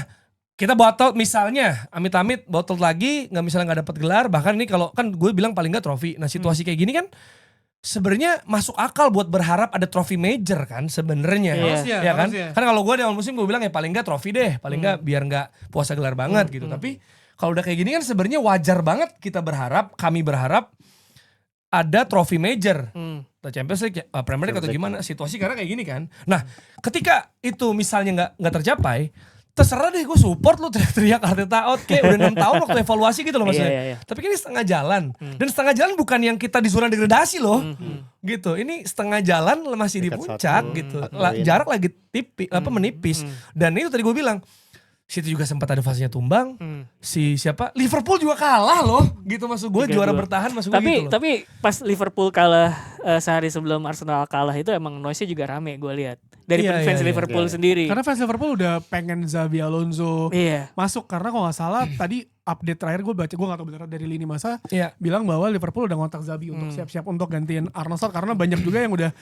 kita botol misalnya, amit-amit botol lagi, misalnya nggak dapat gelar, bahkan ini kalau kan gue bilang paling nggak trofi. Nah situasi kayak gini kan sebenarnya masuk akal buat berharap ada trofi major kan sebenarnya. Ya kan? Kan kalau gue di awal musim gue bilang ya paling nggak trofi deh, paling nggak biar nggak puasa gelar banget gitu. Tapi kalau udah kayak gini kan sebenarnya wajar banget kita berharap, kami berharap ada trofi major. Champions League, Premier League atau gimana situasi karena kayak gini kan. Nah, ketika itu misalnya nggak tercapai, terserah deh gue support lu teriak-teriak Arteta out kayak udah 6 tahun waktu evaluasi gitu loh maksudnya. Tapi kan ini setengah jalan. Dan setengah jalan bukan yang kita di zona degradasi loh. Gitu. Ini setengah jalan masih di puncak gitu. Jarak lagi menipis. Dan itu tadi gue bilang City juga sempat ada fasenya tumbang. Si siapa? Liverpool juga kalah loh. Gitu maksud gue juara bertahan maksud gue gitu loh. Tapi pas Liverpool kalah sehari sebelum Arsenal kalah itu emang noise-nya juga rame gue lihat. Dari fans Liverpool sendiri. Karena fans Liverpool udah pengen Xabi Alonso masuk. Karena kalau gak salah tadi update terakhir gue baca, gue gak tahu benar dari lini masa bilang bahwa Liverpool udah ngontak Xabi untuk siap-siap untuk gantiin Arne Slot. Karena banyak juga yang udah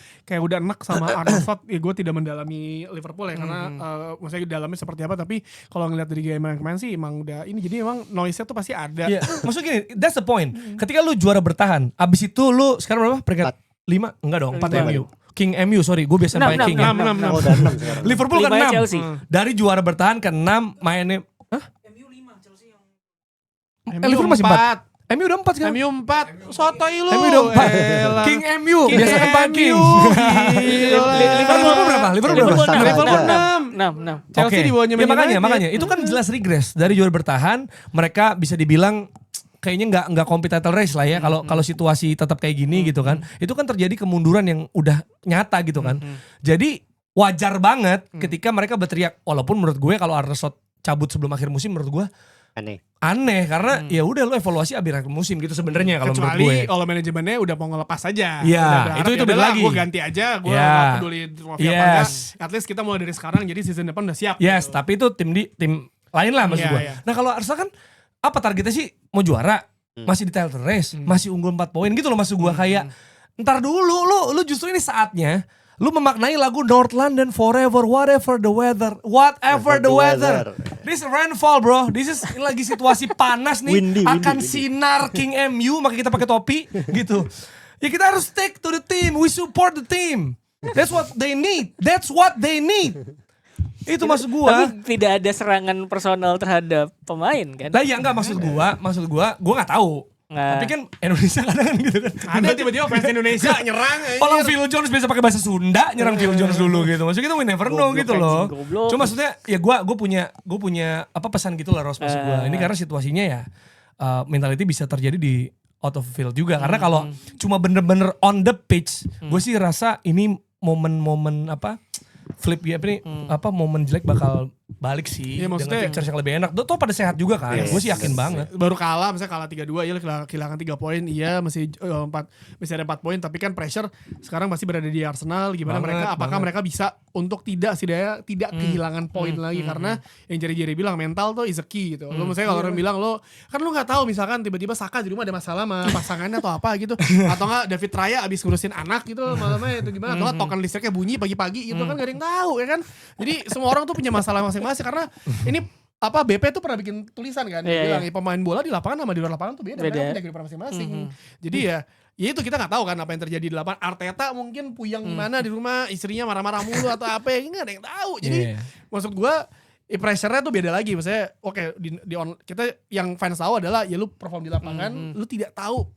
enak sama Arne Slot. Gue tidak mendalami Liverpool ya karena maksudnya dalamnya seperti apa. Tapi kalau ngeliat dari game yang kemarin sih emang udah ini. Jadi emang noise-nya tuh pasti ada. Maksudnya gini, that's the point. Ketika lu juara bertahan, abis itu lu sekarang berapa? Peringkat 5? Enggak dong, 4 MU. King MU, sorry, gue biasa pakai King. 6. Oh, udah 6 sekarang. Liverpool ke 6. Dari juara bertahan ke 6 mainnya. MU 5, Chelsea yang Liverpool masih 4. MU udah 4 sekarang. MU 4. Sotoy lu. MU udah 4. King MU. Biasa kan King. Liverpool berapa? Liverpool 6. Chelsea di bawahnya Man United. Makanya itu kan jelas regress. Dari juara bertahan mereka bisa dibilang kayaknya nggak compete title race lah ya kalau situasi tetap kayak gini gitu kan. Itu kan terjadi kemunduran yang udah nyata gitu kan. Jadi wajar banget ketika mereka berteriak, walaupun menurut gue kalau Arne Slot cabut sebelum akhir musim menurut gue aneh karena ya udah lo evaluasi akhir musim gitu sebenarnya kalau menurut gue. Kecuali kalau manajemennya udah mau ngelepas aja. Iya, itu beda lagi. Gue ganti aja, gue gak peduli trofi apa enggak. At least kita mulai dari sekarang jadi season depan udah siap. Yes, gitu. Tapi itu tim lain lah maksud gue. Nah kalau Arsenal kan apa targetnya sih? Mau juara, masih di title race, masih unggul 4 poin gitu loh maksud gue. Kayak ntar dulu lu justru ini saatnya lu memaknai lagu North London Forever Whatever the weather. This rainfall bro, this is ini lagi situasi panas nih, windy. Sinar King MU makanya kita pakai topi gitu. Ya kita harus stick to the team, we support the team. That's what they need. Itu maksud gua. Tapi tidak ada serangan personal terhadap pemain kan? Lah ya enggak maksud gua enggak tahu. Tapi kan Indonesia kadang kan gitu kan. Ada tiba-tiba fans Indonesia nyerang. Kalau Phil Jones biasa pakai bahasa Sunda, nyerang Phil Jones dulu gitu. Maksudnya kita we never know gitu loh. Cuma maksudnya ya gue punya apa pesan gitu lah Ros maksud gua. Ini karena situasinya ya mentality bisa terjadi di out of field juga. Karena kalau cuma bener-bener on the pitch, gue sih rasa ini momen-momen flip ya momen jelek bakal balik sih dengan pictures yang lebih enak. Tuh pada sehat juga kan. Gue sih yakin banget. Baru kalah misalnya kalah 3-2 ya kehilangan 3 poin. Iya masih ada 4 poin tapi kan pressure sekarang masih berada di Arsenal gimana apakah mereka bisa untuk tidak kehilangan poin lagi karena yang Jerry bilang mental tuh is a key gitu. Lo misalnya kalau orang bilang lo nggak tahu misalkan tiba-tiba Saka di rumah ada masalah sama pasangannya atau apa gitu atau enggak David Raya abis ngurusin anak gitu malamnya itu gimana atau enggak token listriknya bunyi pagi-pagi gitu kan gak ada yang tahu ya kan. Jadi semua orang tuh punya masalah masing-masing karena ini BP tuh pernah bikin tulisan kan bilang pemain bola di lapangan sama di luar lapangan tuh beda. Mereka punya kehidupan masing-masing. Jadi ya itu kita nggak tahu kan apa yang terjadi di lapangan. Arteta mungkin puyang gimana di rumah, istrinya marah-marah mulu atau apa, nggak ada yang tahu. Jadi maksud gue pressure-nya tuh beda lagi. Maksudnya kita yang fans tahu adalah ya lu perform di lapangan, lu tidak tahu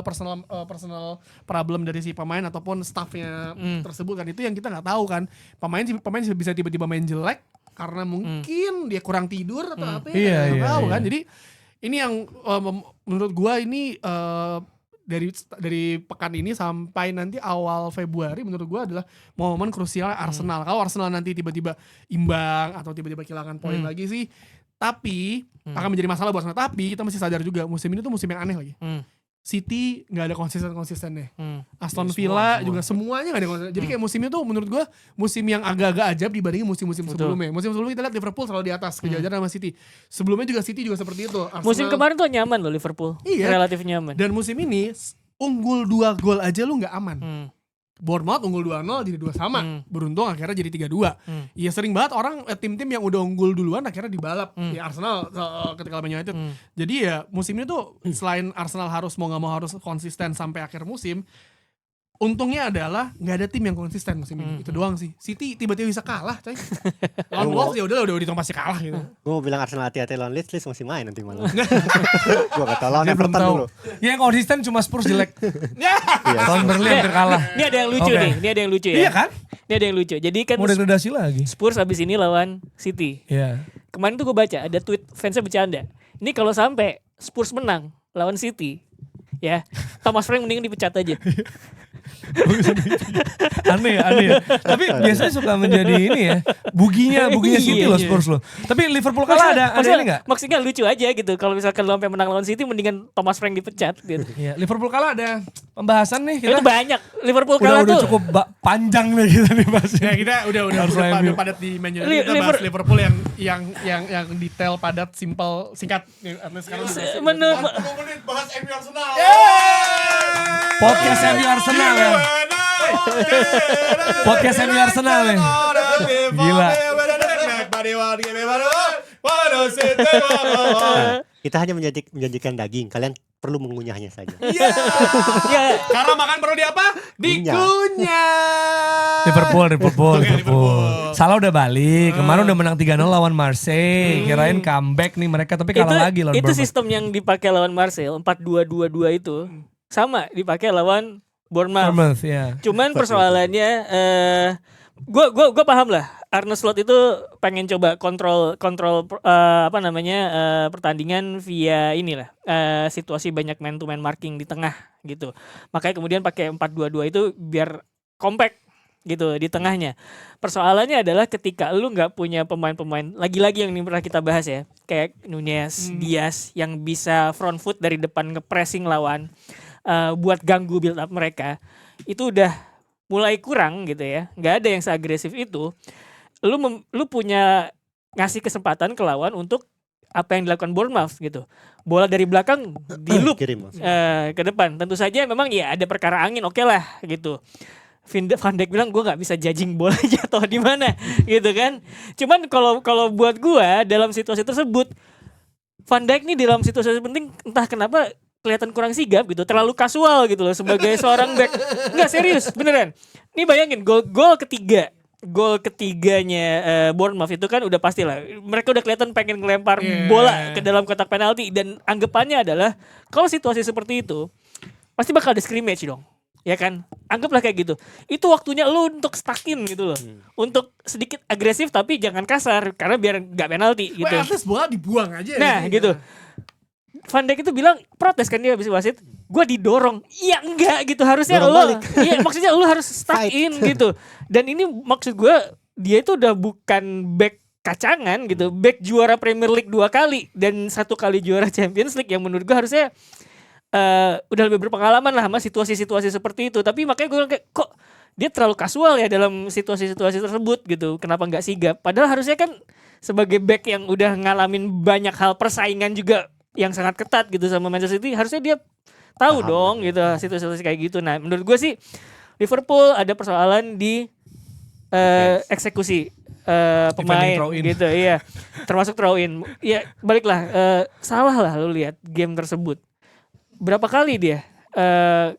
personal problem dari si pemain ataupun staffnya tersebut kan. Itu yang kita nggak tahu kan. Pemain bisa tiba-tiba main jelek karena mungkin dia kurang tidur atau apa ya, tahu kan. Jadi ini yang menurut gua ini dari pekan ini sampai nanti awal Februari menurut gua adalah momen krusial Arsenal. Kalau Arsenal nanti tiba-tiba imbang atau tiba-tiba kehilangan poin lagi sih, tapi akan menjadi masalah buat Arsenal. Tapi kita mesti sadar juga musim ini tuh musim yang aneh lagi. City nggak ada konsisten-konsistennya. Aston Ya, Villa semua. juga semuanya nggak ada konsisten. Jadi kayak musimnya tuh menurut gue musim yang agak-agak ajab dibandingin musim-musim sebelumnya. Musim sebelumnya kita lihat Liverpool selalu di atas kejajaran sama City. Sebelumnya juga City juga seperti itu. Arsenal, Musim kemarin tuh nyaman loh Liverpool. Iya. Relatif nyaman. Dan musim ini unggul 2 gol aja lu nggak aman. Bournemouth unggul 2-0 jadi 2 sama. Beruntung akhirnya jadi 3-2. Iya sering banget orang tim-tim yang udah unggul duluan akhirnya dibalap. Ya Arsenal ketika lawan United. Jadi ya musim ini tuh selain Arsenal harus mau gak mau harus konsisten sampai akhir musim. Untungnya adalah nggak ada tim yang konsisten musim ini. Itu doang sih. City tiba-tiba bisa kalah, coy. Lawan Wolves ya udah dihitung pasti kalah gitu. Gue mau bilang Arsenal hati-hati lawan Leeds masih main nanti malam. Gue kata lawan Dia belum Everton tahu. dulu. Yang konsisten cuma Spurs jelek. Ya. Tahun Burnley hampir kalah. Ini ada yang lucu Oke. nih. Ini ada yang lucu ya. Iya kan? Ini ada yang lucu. Jadi kan Mau degradasi lagi. Spurs abis ini lawan City. Iya. Kemarin tuh gue baca ada tweet fansnya bercanda. Ini kalau sampai Spurs menang lawan City, ya Thomas Frank mending dipecat aja. Aneh ya. Tapi biasanya suka menjadi ini ya. Buginya City loh Spurs loh. Tapi Liverpool kalah ada ini enggak? Maksudnya lucu aja gitu. Kalau misalkan lo sampai menang lawan City mendingan Thomas Frank dipecat gitu. Iya, Liverpool kalah ada pembahasan nih kita. Itu banyak. Liverpool kalah Udah tuh. cukup panjang nih kita nih bahasnya. Ya kita udah Harus MU. padat di Man United. Kita bahas Liverpool yang detail, padat, simple, singkat. Sekarang Menurut menit bahas MU Arsenal. Podcast MU Arsenal ya. Podcast MU Arsenal ya. Gila. Kita hanya menjanjikan daging. Kalian perlu mengunyahnya saja. Iya. ya, Karena makan perlu di apa? Dikunyah. Liverpool. Salah udah balik. Kemarin udah menang 3-0 lawan Marseille. Kirain comeback nih mereka tapi kalah lagi lawan itu Bournemouth. sistem yang dipakai lawan Marseille 4-2-2-2 itu sama dipakai lawan Bournemouth. Ya. Cuman persoalannya gue paham lah Arne Slot itu pengen coba kontrol pertandingan via inilah situasi banyak man to man marking di tengah gitu. Makanya kemudian pakai 4-2-2 itu biar compact gitu di tengahnya. Persoalannya adalah ketika lu nggak punya pemain-pemain lagi-lagi yang ini pernah kita bahas ya, kayak Nunez, Diaz yang bisa front foot dari depan nge-pressing lawan buat ganggu build up mereka. Itu udah mulai kurang gitu ya. Nggak ada yang seagresif itu. Lu punya ngasih kesempatan ke lawan untuk apa yang dilakukan Bournemouth gitu. Bola dari belakang di loop Kirim. ke depan. Tentu saja memang ya ada perkara angin, oke lah gitu. Van Dijk bilang gue nggak bisa judging bola jatuh di mana gitu kan. Cuman kalau buat gue dalam situasi tersebut Van Dijk nih dalam situasi penting entah kenapa kelihatan kurang sigap gitu, terlalu kasual gitu loh sebagai seorang back. Enggak serius, beneran. Nih bayangin gol ketiganya Bournemouth itu kan udah pastilah mereka udah kelihatan pengen ngelempar bola ke dalam kotak penalti dan anggapannya adalah kalau situasi seperti itu pasti bakal ada scrimmage dong. Ya kan? Anggaplah kayak gitu. Itu waktunya lu untuk stuck-in gitu loh. Untuk sedikit agresif tapi jangan kasar karena biar gak penalti gitu. Wah, atas bola dibuang aja. Nah gitu. Van Dijk itu bilang protes kan dia habis wasit. Gue didorong. Iya enggak gitu. Harusnya lo. Iya maksudnya lu harus stuck in gitu. Dan ini maksud gue dia itu udah bukan back kacangan gitu. Back juara Premier League 2 kali dan 1 kali juara Champions League yang menurut gue harusnya udah lebih berpengalaman lah sama situasi-situasi seperti itu. Tapi makanya gue bilang kayak kok dia terlalu kasual ya dalam situasi-situasi tersebut gitu. Kenapa nggak sigap? Padahal harusnya kan sebagai back yang udah ngalamin banyak hal persaingan juga yang sangat ketat gitu sama Manchester City, harusnya dia tahu dong gitu situasi kayak gitu. Nah menurut gue sih Liverpool ada persoalan di eksekusi pemain gitu, iya termasuk throw in. Ya baliklah salah lah lu lihat game tersebut. Berapa kali dia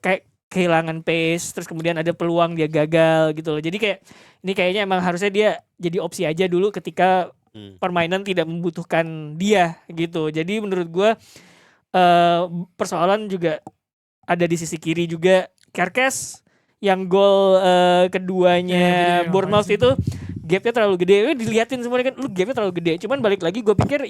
kayak kehilangan pace, terus kemudian ada peluang dia gagal gitu loh. Jadi kayak ini kayaknya emang harusnya dia jadi opsi aja dulu ketika permainan tidak membutuhkan dia gitu. Jadi menurut gue persoalan juga ada di sisi kiri juga. Kerkes yang gol keduanya Bournemouth itu gapnya terlalu gede. Diliatin semuanya kan, lu gapnya terlalu gede. Cuman balik lagi gue pikir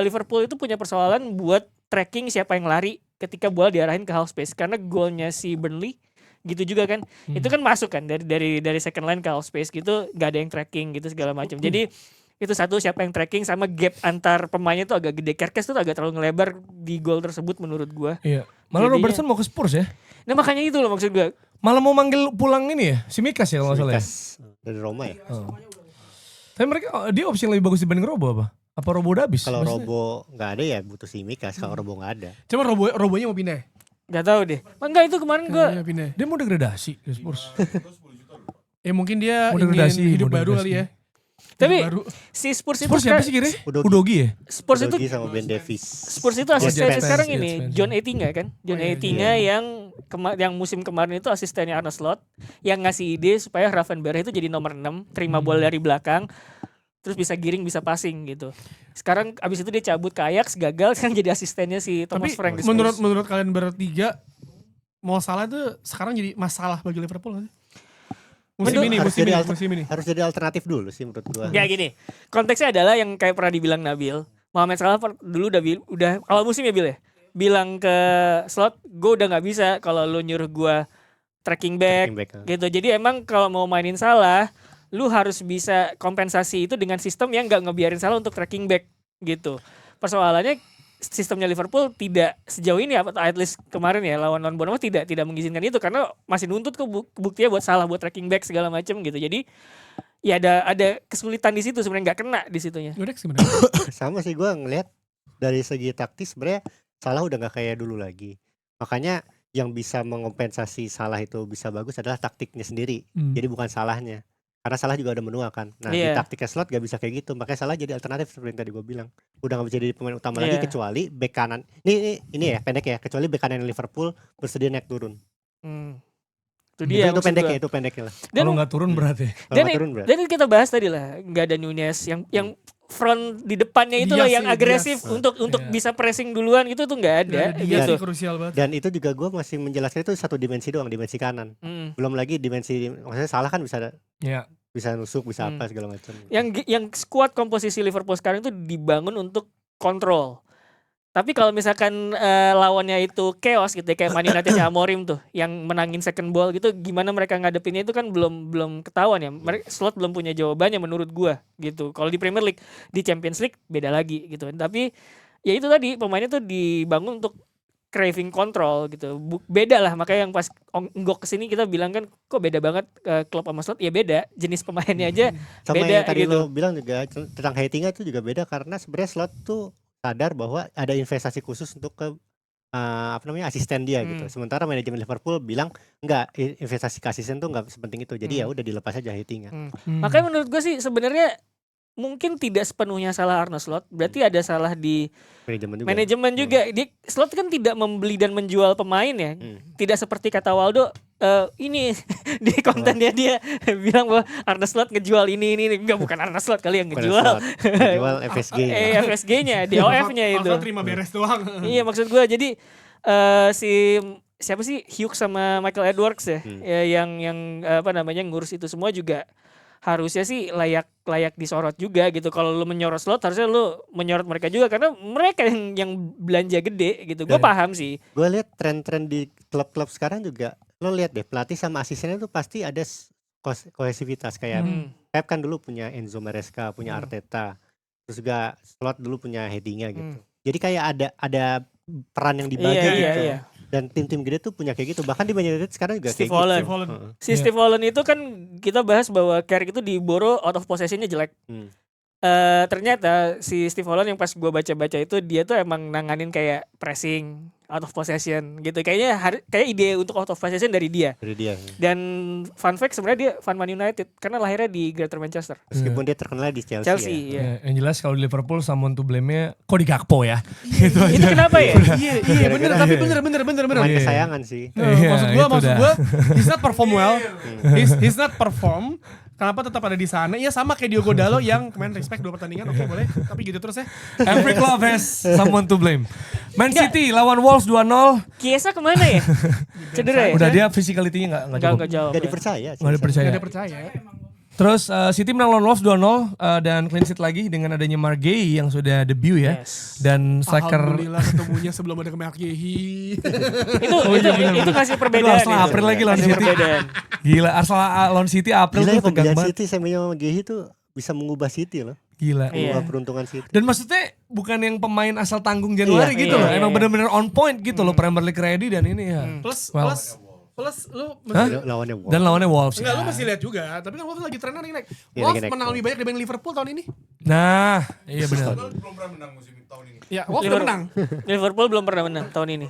Liverpool itu punya persoalan buat tracking siapa yang lari ketika bola diarahin ke half space. Karena golnya si Burnley gitu juga kan, itu kan masuk kan dari second line ke half space gitu, gak ada yang tracking gitu segala macam. Jadi Itu satu, siapa yang tracking, sama gap antar pemainnya itu agak gede. Kerkes tuh agak terlalu ngelebar di gol tersebut menurut gua. Iya. Malah Jadinya- Robertson mau ke Spurs ya. Nah makanya itu loh maksud gua. Malah mau manggil pulang ini ya, si Mikas ya kalau nggak salah ya. Mikas dari Roma ya. Tapi mereka dia opsi yang lebih bagus dibanding Robo apa? Apa Robo udah habis? Kalau Maksudnya- Robo nggak ada ya butuh si Mikas. Kalau Robo nggak ada. Cuma Robonya mau pindah. Gak tahu deh. Enggak, itu kemarin gua Kayaknya pindah. Dia mau degradasi ke Spurs. Mungkin dia Mau degradasi, ingin hidup mau baru degradasi. kali ya. tapi Hidup baru. si Spurs itu Spurs siapa sekarang- sih kira? Udogi. Udogi ya? Spurs itu Udogi sama Ben Davis. Spurs itu asistennya Jets sekarang fans, ini Jets fans. John Eitinga kan. John Oh, iya, Eitinga yang musim kemarin itu asistennya Arne Slot yang ngasih ide supaya Gravenberch itu jadi nomor 6, terima bola dari belakang, terus bisa giring, bisa passing gitu. Sekarang abis itu dia cabut ke Ajax, gagal, sekarang jadi asistennya si Tapi Thomas Frank di Spurs. menurut kalian bertiga, mau salah itu sekarang jadi masalah bagi Liverpool nggak sih? Musim ini. Harus jadi alternatif dulu sih menurut gua. Ya gini, konteksnya adalah yang kayak pernah dibilang Nabil, Mohamed Salah dulu udah awal musim ya Bil ya, bilang ke Slot, gue udah nggak bisa kalau lu nyuruh gue tracking back, gitu. Jadi emang kalau mau mainin Salah, lu harus bisa kompensasi itu dengan sistem yang nggak ngebiarin Salah untuk tracking back gitu. Persoalannya sistemnya Liverpool tidak sejauh ini, atau at least kemarin ya lawan Bournemouth tidak mengizinkan itu karena masih nuntut buktinya buat Salah, buat tracking back segala macam gitu. Jadi ya ada kesulitan di situ sebenarnya, nggak kena di situnya. Udah gimana? Sama sih gua ngelihat dari segi taktis sebenarnya Salah udah nggak kayak dulu lagi. Makanya yang bisa mengompensasi Salah itu bisa bagus adalah taktiknya sendiri. Jadi bukan salahnya. Karena Salah juga udah menua kan. Nah di taktiknya Slot gak bisa kayak gitu. Makanya Salah jadi alternatif seperti yang tadi gue bilang. Udah gak bisa jadi pemain utama lagi kecuali bek kanan. Ini ya pendek ya. Kecuali bek kanan Liverpool bersedia naik turun. Itu dia Itu pendeknya lah. Kalau nggak turun berarti. Kalau nggak turun berarti. Dan kita bahas tadi lah, nggak ada Nunez yang front di depannya itu loh yang agresif untuk bisa pressing duluan, itu tuh nggak ada. Dia Gitu. sih krusial banget. Dan itu juga gue masih menjelaskan itu satu dimensi doang, dimensi kanan. Belum lagi dimensi, maksudnya Salah kan bisa nusuk, bisa apa segala macam. Yang squad komposisi Liverpool sekarang itu dibangun untuk kontrol. Tapi kalau misalkan lawannya itu chaos gitu ya, kayak Man United Amorim tuh yang menangin second ball gitu, gimana mereka ngadepinnya itu kan belum ketahuan ya. Slot belum punya jawabannya menurut gua gitu. Kalau di Premier League, di Champions League beda lagi gitu. Tapi ya itu tadi pemainnya tuh dibangun untuk craving control gitu. Beda lah, makanya yang pas Nggok kesini kita bilang kan kok beda banget klub sama Slot. Ya beda, jenis pemainnya aja sama beda yang tadi gitu. lo bilang juga tentang Heitinga itu juga beda karena sebenarnya Slot tuh sadar bahwa ada investasi khusus untuk ke asisten dia gitu. Sementara manajemen Liverpool bilang enggak, investasi ke asisten tuh enggak sepenting itu. Jadi ya udah dilepas aja Heitinga. Makanya menurut gue sih sebenarnya mungkin tidak sepenuhnya salah Arne Slot, berarti ada salah di manajemen juga. Di Slot kan tidak membeli dan menjual pemain ya. Tidak seperti kata Waldo ini di kontennya dia bilang bahwa Arne Slot ngejual ini. Enggak, bukan Arne Slot kali yang ngejual. Ngejual FSG. FSG-nya, DOF-nya itu. Alfa terima beres doang. Iya, maksud gue jadi siapa sih Hughes sama Michael Edwards ya, yang ngurus itu semua juga harusnya sih layak disorot juga gitu. Kalau lu menyorot Slot, harusnya lu menyorot mereka juga karena mereka yang belanja gede gitu. Gue paham sih. Gue lihat tren-tren di klub-klub sekarang juga. Lo lihat deh, pelatih sama asistennya tuh pasti ada kohesivitas kayak Pep kan dulu punya Enzo Maresca, punya Arteta. Terus juga Slot dulu punya Heitinga gitu. Jadi kayak ada peran yang dibagi gitu. Iya. Dan tim-tim gede tuh punya kayak gitu. Bahkan di Man United sekarang juga Steve kayak gitu. Holland. Si Steve Holland itu kan kita bahas bahwa Carrick itu diboro out of possession-nya jelek. Ternyata si Steve Holland yang pas gue baca-baca itu dia tuh emang nanganin kayak pressing out of possession gitu. Kayak ide untuk out of possession dari dia. Dan fun fact sebenarnya dia fan Man United karena lahirnya di Greater Manchester. Meskipun dia terkenal di Chelsea ya. Yang jelas kalau di Liverpool someone to blame-nya kok di Gakpo ya. Itu kenapa ya? Iya bener, tapi bener. Main kesayangan sih. Maksud gua he's not perform well. He's not perform. Kenapa tetap ada di sana? Ya sama kayak Diogo Dalot yang kemarin respect 2 pertandingan, oke boleh. Tapi gitu terus ya. Every club has someone to blame. Man City lawan Wolves 2-0. Chiesa kemana ya? Cedera ya? Udah dia physicality-nya enggak jawab. Gak dipercaya. Enggak dipercaya. Terus City menang lawan Wolves 2-0 dan clean sheet lagi dengan adanya Marguerite yang sudah debut ya. Dan striker Alhamdulillah ketemunya sebelum ada Marguerite. itu ngasih perbedaan. Arsenal April lagi lawan City. Gila, Arsenal lawan City April tuh tegang banget. City Samuel Marguerite tuh bisa mengubah City loh. Gila. Iya. Peruntungan situ. Dan maksudnya bukan yang pemain asal tanggung Januari Iya, gitu iya, loh. iya, Emang iya. bener-bener on point gitu loh Premier League ready dan ini ya. Plus Well. plus lu Hah? Lawannya Wolves. Dan lawannya Wolves. enggak, lu Ya. masih lihat juga, tapi kan Wolves lagi trennya naik. Iya, Wolves lagi naik. menang lebih banyak dibanding Liverpool tahun ini. Nah, iya benar. belum pernah menang musim tahun ini. Ya, Wolves udah menang. Liverpool belum pernah menang tahun ini.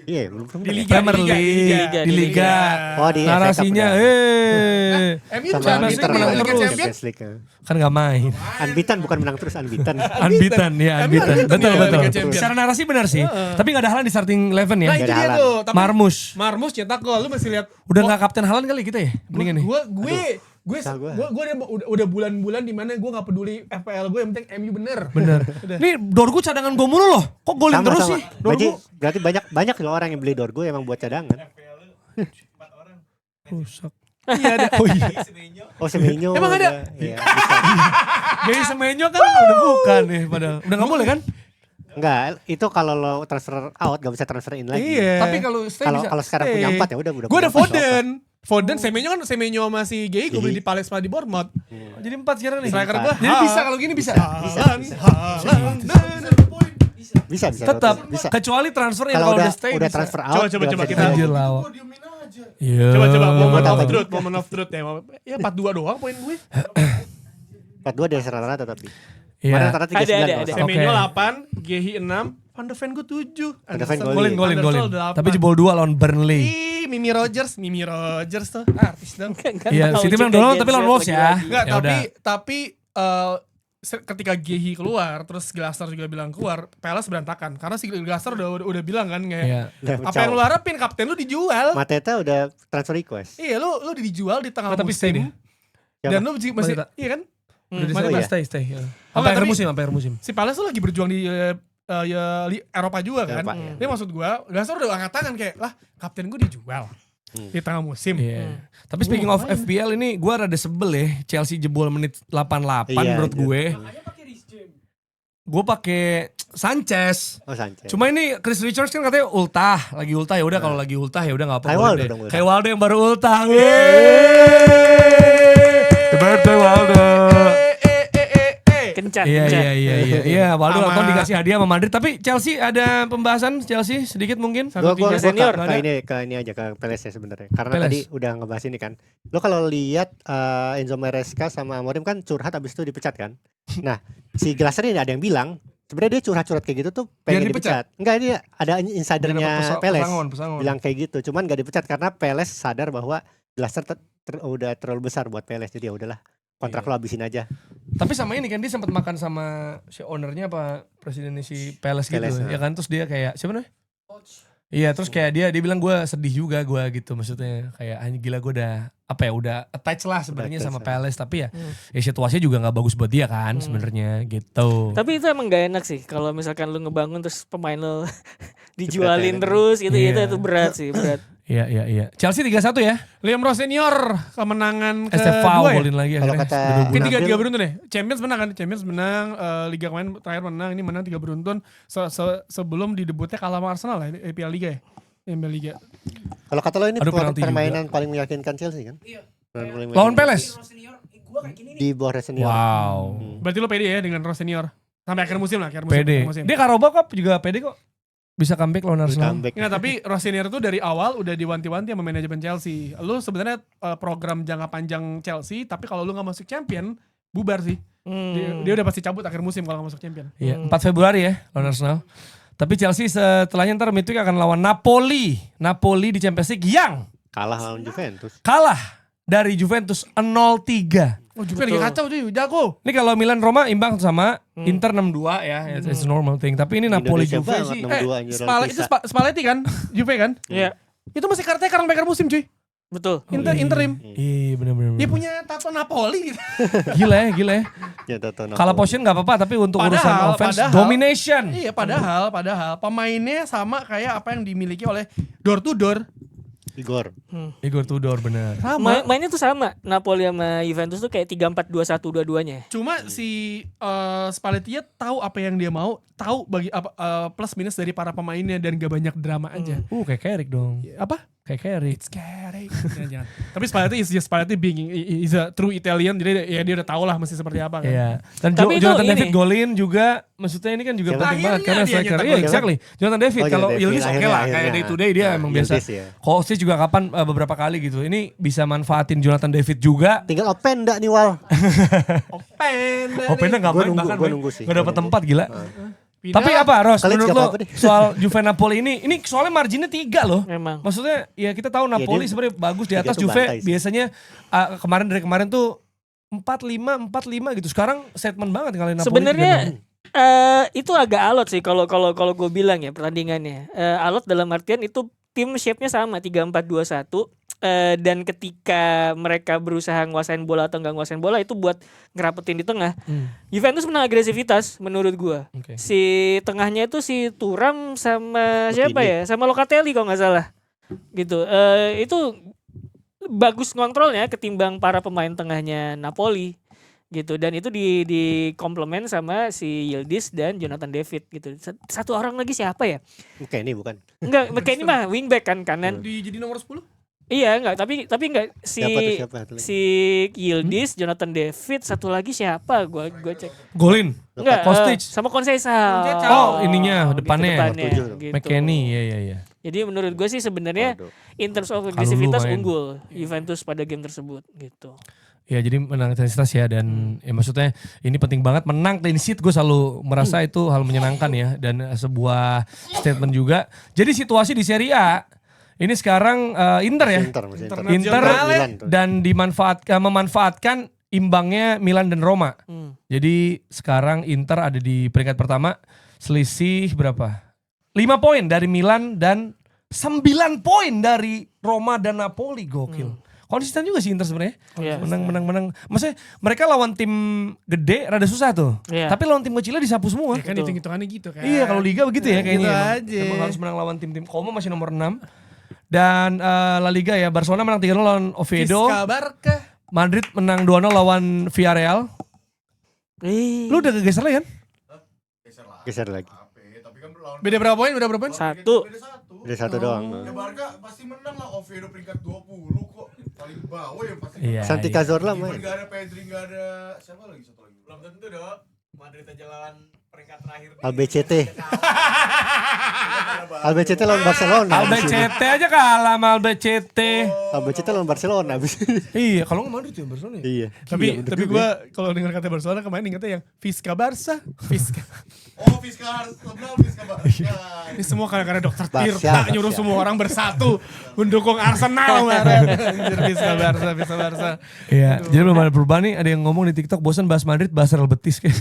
Iya, belum Di Liga, Premier di Liga, League, di di Liga. Oh, di Narasinya, FA Cup MU sama Champions Inter League, ya, Liga terus. Champions. Champions League. kan nggak main. Unbeaten bukan menang terus, unbeaten. Unbeaten ya, MU unbeaten. unbeaten Betul ya, betul. Liga Champions. Secara narasi benar sih. Tapi nggak ada Haaland di starting 11 ya. Nah, itu Nggak ada dia Haaland. tuh. Tapi Marmus. cetak gol, lu masih lihat. Udah nggak kapten Haaland kali kita ya? Mendingan nih. Gue udah bulan-bulan di mana gue nggak peduli FPL gue, yang penting MU bener. Bener. Nih Dorgu cadangan gue mulu loh. Kok golin terus sih? Dorgu. Berarti banyak loh orang yang beli Dorgu emang buat cadangan. Rusak. Iya ada. Oh iya. Oh, Semenyo. Emang ada? Iya, bisa. Gaya Semenyo kan udah bukan nih padahal. Udah nggak boleh kan? Enggak, itu kalau lo transfer out gak bisa transfer in lagi. Iya. Tapi kalau stay bisa. Kalau sekarang punya 4 ya udah Gue punya ada empat, Foden, Semenyo sama si Gay gue beli di Palace di Bournemouth. Jadi 4 sekarang nih. Striker gue. Jadi bisa kalau gini bisa. Haaland. Bisa. Tetap. Bisa. Kecuali transfer yang Kalau kalau udah stay udah bisa. transfer out. Coba, nggak bisa kita- Anjir dilanjut. lawak. Iya. Coba moment Tahu of lagi. truth, moment of truth ya. Ya 4-2 doang poin gue. 4-2 dari rata-rata tapi. Iya. Kemarin rata-rata 39 Ada. kalau nggak salah. Semenyo Oke. 8, Gehi 6, Van de Ven gue 7. Van de Ven Golin. Anderson 8. Tapi jebol 2 lawan Burnley. Ih, Mimi Rogers tuh artis dong. Iya, City menang dulu tapi lawan Wolves ya. Enggak, Ya udah. tapi ketika Gehi keluar, terus Glaser juga bilang keluar, Palace berantakan. Karena si Glaser udah bilang kan kayak, Iya. Udah apa yang lu harapin, kapten lu dijual. Mateta udah transfer request. Iya, lu dijual di tengah Tapi stay musim. deh. Dan lu masih, Mateta. iya kan? Udah di Mateta sana ya? stay. Ya. Oh, Sampai tapi- akhir musim. Si Palace tuh lagi berjuang di Eropa juga kan. Eropa, iya. Ini maksud gua, Glaser udah angkat tangan kayak, lah kapten gue dijual di tengah musim. Iya. Tapi speaking of FPL ini gue rada sebel ya. Chelsea jebol menit 88 Iya, menurut anjir. gue. Gue pakai Sanchez. Oh, Sanchez. Cuma ini Chris Richards kan katanya lagi ultah ya udah kalau lagi ultah ya udah nggak apa-apa. Kayak boleh Waldo deh. dong, ultah. Kayak Waldo yang baru ultah. Happy birthday Waldo. Kencan. Iya. Waldo Sama- nonton dikasih hadiah sama Madrid. Tapi Chelsea ada pembahasan Chelsea sedikit mungkin. Gua senior. ke ini aja ke Peles ya sebenarnya. Karena Peles. tadi udah ngebahas ini kan. Lo kalau lihat Enzo Maresca sama Amorim kan curhat abis itu dipecat kan. Nah, si Glaser ini ada yang bilang sebenarnya dia curhat-curhat kayak gitu tuh pengen Biar dipecat. dipecat. Enggak, ini ada insidernya Peles Pesangon. bilang kayak gitu. Cuman gak dipecat karena Peles sadar bahwa Glaser udah terlalu besar buat Peles. Jadi ya udahlah, kontrak lo habisin aja. Tapi sama ini kan dia sempat makan sama si ownernya apa presidennya si Palace gitu Palace, ya kan, terus dia kayak siapa namanya? Iya, terus kayak dia bilang gue sedih juga gue gitu, maksudnya kayak gila gue udah attach lah sebenarnya Attach, sama ya. Palace, tapi ya situasinya juga nggak bagus buat dia kan sebenarnya gitu. Tapi itu emang gak enak sih kalau misalkan lu ngebangun terus pemain lu dijualin Dipretelin. terus gitu, Iya. itu berat sih, berat. Iya. Chelsea 3-1 ya. Liam Rowe senior kemenangan STV kedua ya. golin lagi Kalau akhirnya. kata Udah dua. Ketiga Nabil, beruntun ya. Champions menang kan? Champions menang, Liga kemarin terakhir menang, ini menang 3 beruntun. Sebelum di debutnya kalah sama Arsenal lah, ini EPL Liga ya. EPL Liga. kalau kata lo ini Aduh, penalti permainan paling meyakinkan Chelsea kan? Iya. Lawan Palace. Di bawah senior. Wow. Berarti lo pede ya dengan Rowe senior. Sampai akhir musim lah, akhir musim. Pede. akhir musim. Dia Carabao Cup juga pede kok. Bisa comeback lawan Arsenal. Comeback. Nggak, tapi Rowe senior itu dari awal udah diwanti-wanti sama manajemen Chelsea. Lu sebenarnya program jangka panjang Chelsea, tapi kalau lu nggak masuk champion, bubar sih. Dia udah pasti cabut akhir musim kalau nggak masuk champion. Iya, 4 Februari ya lawan Arsenal. Tapi Chelsea setelahnya ntar midweek akan lawan Napoli. Napoli di Champions League yang Kalah lawan Juventus. kalah dari Juventus 0-3. Oh, Juve lagi kacau cuy, jago. Ini kalau Milan Roma imbang sama Inter 6-2 ya, it's a normal thing. Tapi ini Napoli Indonesia Juve banget, sih. 6-2 anjir, Itu terpisah. Spalletti kan, Juve kan. Iya, Itu masih caretaker sampai akhir musim cuy. betul. Interim. Iya bener-bener. Dia punya tato Napoli gitu. Gila ya. Ya, Toto Kalah possession gak apa-apa, tapi untuk urusan Padahal- offense, padahal- domination. Iya, padahal pemainnya sama kayak apa yang dimiliki oleh door to door. Igor. Igor Tudor bener. Sama. Mainnya tuh sama. Napoli sama Juventus tuh kayak 3-4-2-1 dua-duanya. Cuma si Spalletti tahu apa yang dia mau, tahu bagi apa plus minus dari para pemainnya dan gak banyak drama aja. Kayak Carrick dong. Apa? Kayak Carrick. It's Carrick. Jangan. Tapi Spalletti Spalletti being is a true Italian, jadi ya dia udah tahu lah mesti seperti apa kan. Iya. Dan Tapi itu Jonathan ini. David golin juga, maksudnya ini kan juga Siapa? penting banget Akhirnya karena dia striker. nyetak Iya, gol. exactly. Jonathan David, Oh, kalau Jonathan Yildiz David, oke lah, akhirnya. kayak day to day dia Nah, emang biasa. Yildiz ya. Kostić juga kapan beberapa kali gitu. Ini bisa manfaatin Jonathan David juga. Tinggal open enggak nih Wal? Opennya nggak Gua main nunggu, bahkan gua main. nunggu sih. Nggak dapat Gua tempat gila. Pindah. Tapi apa Ros, Kalian menurut siapa lo apa deh? soal Juve Napoli ini soalnya marginnya 3 loh. Memang. Maksudnya ya kita tahu Napoli dia sebenarnya bagus di tiga atas tuh Juve bantai sih. biasanya dari kemarin tuh 4-5 gitu. Sekarang statement banget ngalahin Napoli. Sebenarnya 3-0. itu agak alot sih kalau gue bilang ya pertandingannya. Alot dalam artian itu tim shape-nya sama 3-4-2-1. Dan ketika mereka berusaha nguasain bola atau nggak nguasain bola itu buat ngerapetin di tengah. Juventus menang agresivitas menurut gua. Oke. Si tengahnya itu si Thuram sama Lukini. siapa ya? Sama Locatelli kalau nggak salah. Gitu. Itu bagus ngontrolnya ketimbang para pemain tengahnya Napoli gitu, dan itu di komplement sama si Yildiz dan Jonathan David gitu. Satu orang lagi siapa ya? Oke, ini bukan. Enggak, kayak ini mah wingback kan kanan. Jadi nomor 10? Iya, enggak, tapi enggak si Siapa tuh lagi? si Yildiz, Jonathan David, satu lagi siapa? Gua cek. Golin. Enggak, Kostić. sama Conceição. Oh, ininya, depannya. Nomor 7. Gitu. McKennie, iya. Jadi menurut gue sih sebenarnya Waduh. in terms of agresivitas main. unggul Juventus pada game tersebut gitu. Ya jadi menang intensitas ya, dan ya maksudnya ini penting banget menang clean sheet, gue selalu merasa itu hal menyenangkan ya, dan sebuah statement juga. Jadi situasi di Serie A ini sekarang Inter ya. Masih Inter. Inter Milan tuh. dan memanfaatkan imbangnya Milan dan Roma. Jadi sekarang Inter ada di peringkat pertama, selisih berapa? 5 poin dari Milan dan 9 poin dari Roma dan Napoli, gokil. Konsisten juga sih Inter sebenarnya. Iya. Menang. Maksudnya mereka lawan tim gede rada susah tuh. Iya. Tapi lawan tim kecilnya disapu semua. Ya kan Betul. hitung-hitungannya gitu kan. Iya, kalau liga begitu ya kayaknya. Gitu Emang. aja. Emang harus menang lawan tim-tim. Como masih nomor 6. Dan La Liga ya, Barcelona menang 3-0 lawan Oviedo. Fisca Barca. Madrid menang 2-0 lawan Villarreal. Lu udah kegeser lagi kan? Geser lagi. Tapi kan lawan Beda berapa poin? Satu. beda 1. Udah satu doang. Ya Barca pasti menang lah, Oviedo peringkat 20 kok. Paling bawah ya pasti. Iya. Santi Cazorla main. Gak ada Pedri, gak ada siapa lagi satu lagi. Belum tentu dong. Madrid aja lawan peringkat terakhir. ABCT. ABCT lawan Barcelona. Albacete aja kalah sama Albacete. ABCT lawan Barcelona abis. Iya, kalau nggak Madrid ya Barcelona ya. Iya. Tapi Iya, gue kalau dengar kata Barcelona kemarin ingetnya yang Fisca Barca. Fisca. Oh, Fisca Barca. Ini semua karena dokter Barca, Tirta Barca. nyuruh semua orang bersatu mendukung Arsenal kemarin. Anjir, Fisca Barca. Iya, jadi belum ada perubahan nih. Ada yang ngomong di TikTok bosan bahas Madrid, bahas Real Betis kayak.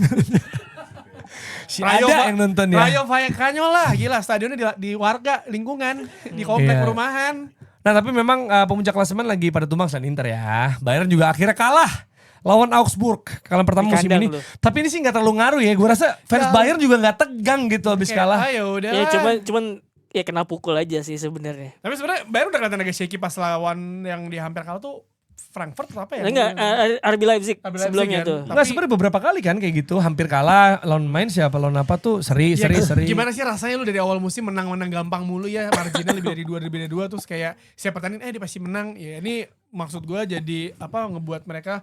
Si ada yang nonton ya. Rayo Vallecano lah, gila stadionnya di warga lingkungan, di komplek Iya. perumahan. Nah tapi memang pemuncak klasemen lagi pada tumbang selain Inter ya. Bayern juga akhirnya kalah lawan Augsburg kalian pertama Di musim kandang ini. lu. Tapi ini sih nggak terlalu ngaruh ya. Gue rasa fans Ya. Bayern juga nggak tegang gitu habis kalah. Ayo udah. Ya cuman ya kena pukul aja sih sebenarnya. Tapi sebenarnya Bayern udah kelihatan agak shaky pas lawan yang di hampir kalah tuh Frankfurt atau apa ya? Enggak, RB Leipzig RB Leipzig sebelumnya kan. tuh. Tapi- Enggak sebenarnya beberapa kali kan kayak gitu, hampir kalah lawan main siapa lawan apa tuh seri. Gimana sih rasanya lu dari awal musim menang-menang gampang mulu ya, marginnya lebih dari 2 terus kayak siapa tanding dia pasti menang. Ya ini maksud gua jadi apa ngebuat mereka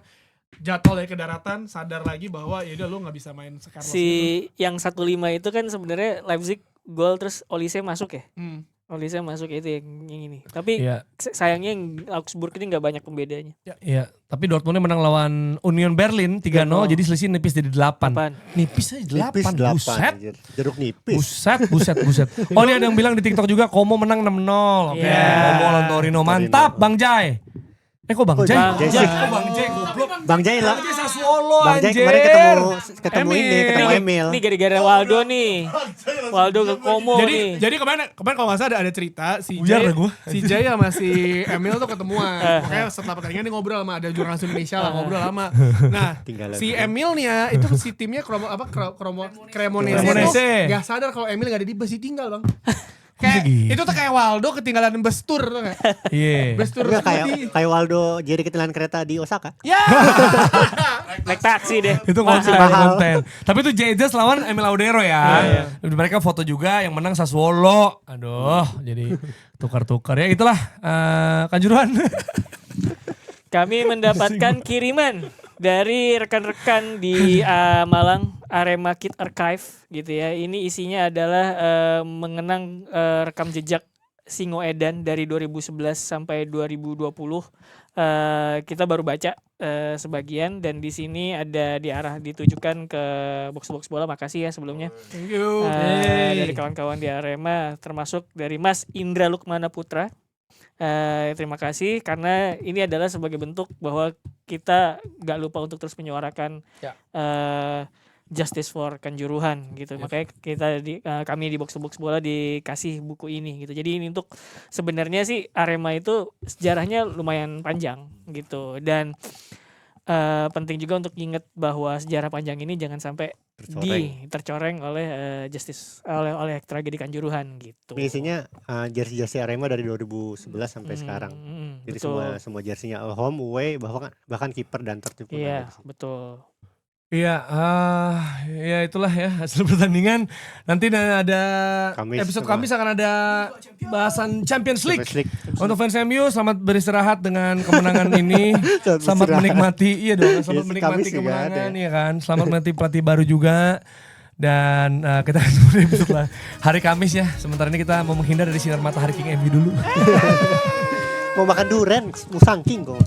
jatuh dari ke daratan, sadar lagi bahwa ya udah lu nggak bisa main sekarang. Si yang 1-5 itu kan sebenarnya Leipzig gol terus Olise masuk ya. Olise masuk itu yang ini. Tapi Iya. sayangnya yang Augsburg ini nggak banyak pembedanya. Iya, tapi Dortmundnya menang lawan Union Berlin 3-0 jadi selisih nipis jadi 8. Apaan? Nipis aja 8. Nipis 8. Buset. anjir. Jeruk nipis. Buset. Oh ini ada yang bilang di TikTok juga Como menang 6-0. Oke. Iya. Como lawan Torino. Mantap Bang Jai. Kok Bang Oh, Jai? Bang Jai sih. Kok Bang Jai goblok. Bang Jai lah. Bang Jai Sassuolo Bang Jai anjir. kemarin ketemu Emil. Emil. Ini gara-gara Waldo nih. Waldo ke Como nih. Jadi kemarin kalau nggak salah ada cerita si Ujar Jay, lah gua. si Jay sama si Emil tuh ketemuan. Pokoknya setelah pertandingan dia ngobrol sama ada jurnalis Indonesia lah ngobrol lama. Nah Tinggalan. si Emil nih ya itu si timnya Cremonese Cremonese. tuh nggak sadar kalau Emil nggak ada di bus ditinggal bang. Kayak gitu. itu tuh kayak Waldo ketinggalan bus tour tuh nggak? Iya. Bus tour Enggak Scooty. kayak Waldo jadi ketinggalan kereta di Osaka. Ya. Naik taksi deh. Itu konten. Tapi itu Jesus lawan Emil Laudero ya. Mereka foto juga yang menang Sassuolo. Aduh, jadi tukar-tukar ya. Itulah Kanjuruhan. Kami mendapatkan kiriman dari rekan-rekan di Malang, Arema Kid Archive gitu ya. Ini isinya adalah mengenang rekam jejak Singo Edan dari 2011 sampai 2020. Kita baru baca sebagian dan di sini ada ditujukan ke box bola. Makasih ya sebelumnya. Thank you. Dari kawan-kawan di Arema termasuk dari Mas Indra Lukmana Putra. Terima kasih karena ini adalah sebagai bentuk bahwa kita gak lupa untuk terus menyuarakan justice for Kanjuruhan gitu. Makanya kami di box bola dikasih buku ini gitu. Jadi ini untuk sebenarnya sih Arema itu sejarahnya lumayan panjang gitu dan penting juga untuk ingat bahwa sejarah panjang ini jangan sampai tercoreng oleh justice oleh tragedi Kanjuruhan gitu. Isinya jersey Arema dari 2011 sampai sekarang. Jadi betul. semua jersinya home, away, bahkan kiper dan tertipu. Iya, betul. Iya, ya itulah ya hasil pertandingan. Nanti ada episode Kamis akan ada bahasan Champions League. Untuk fans MU selamat beristirahat dengan kemenangan ini. Selamat menikmati, iya dong, selamat menikmati kemenangan ya kan. Selamat menikmati pelatih baru juga. Dan kita akan mulai episode lah hari Kamis ya. Sementara ini kita mau menghindar dari sinar matahari King MU dulu. Mau makan durian, musang king kok.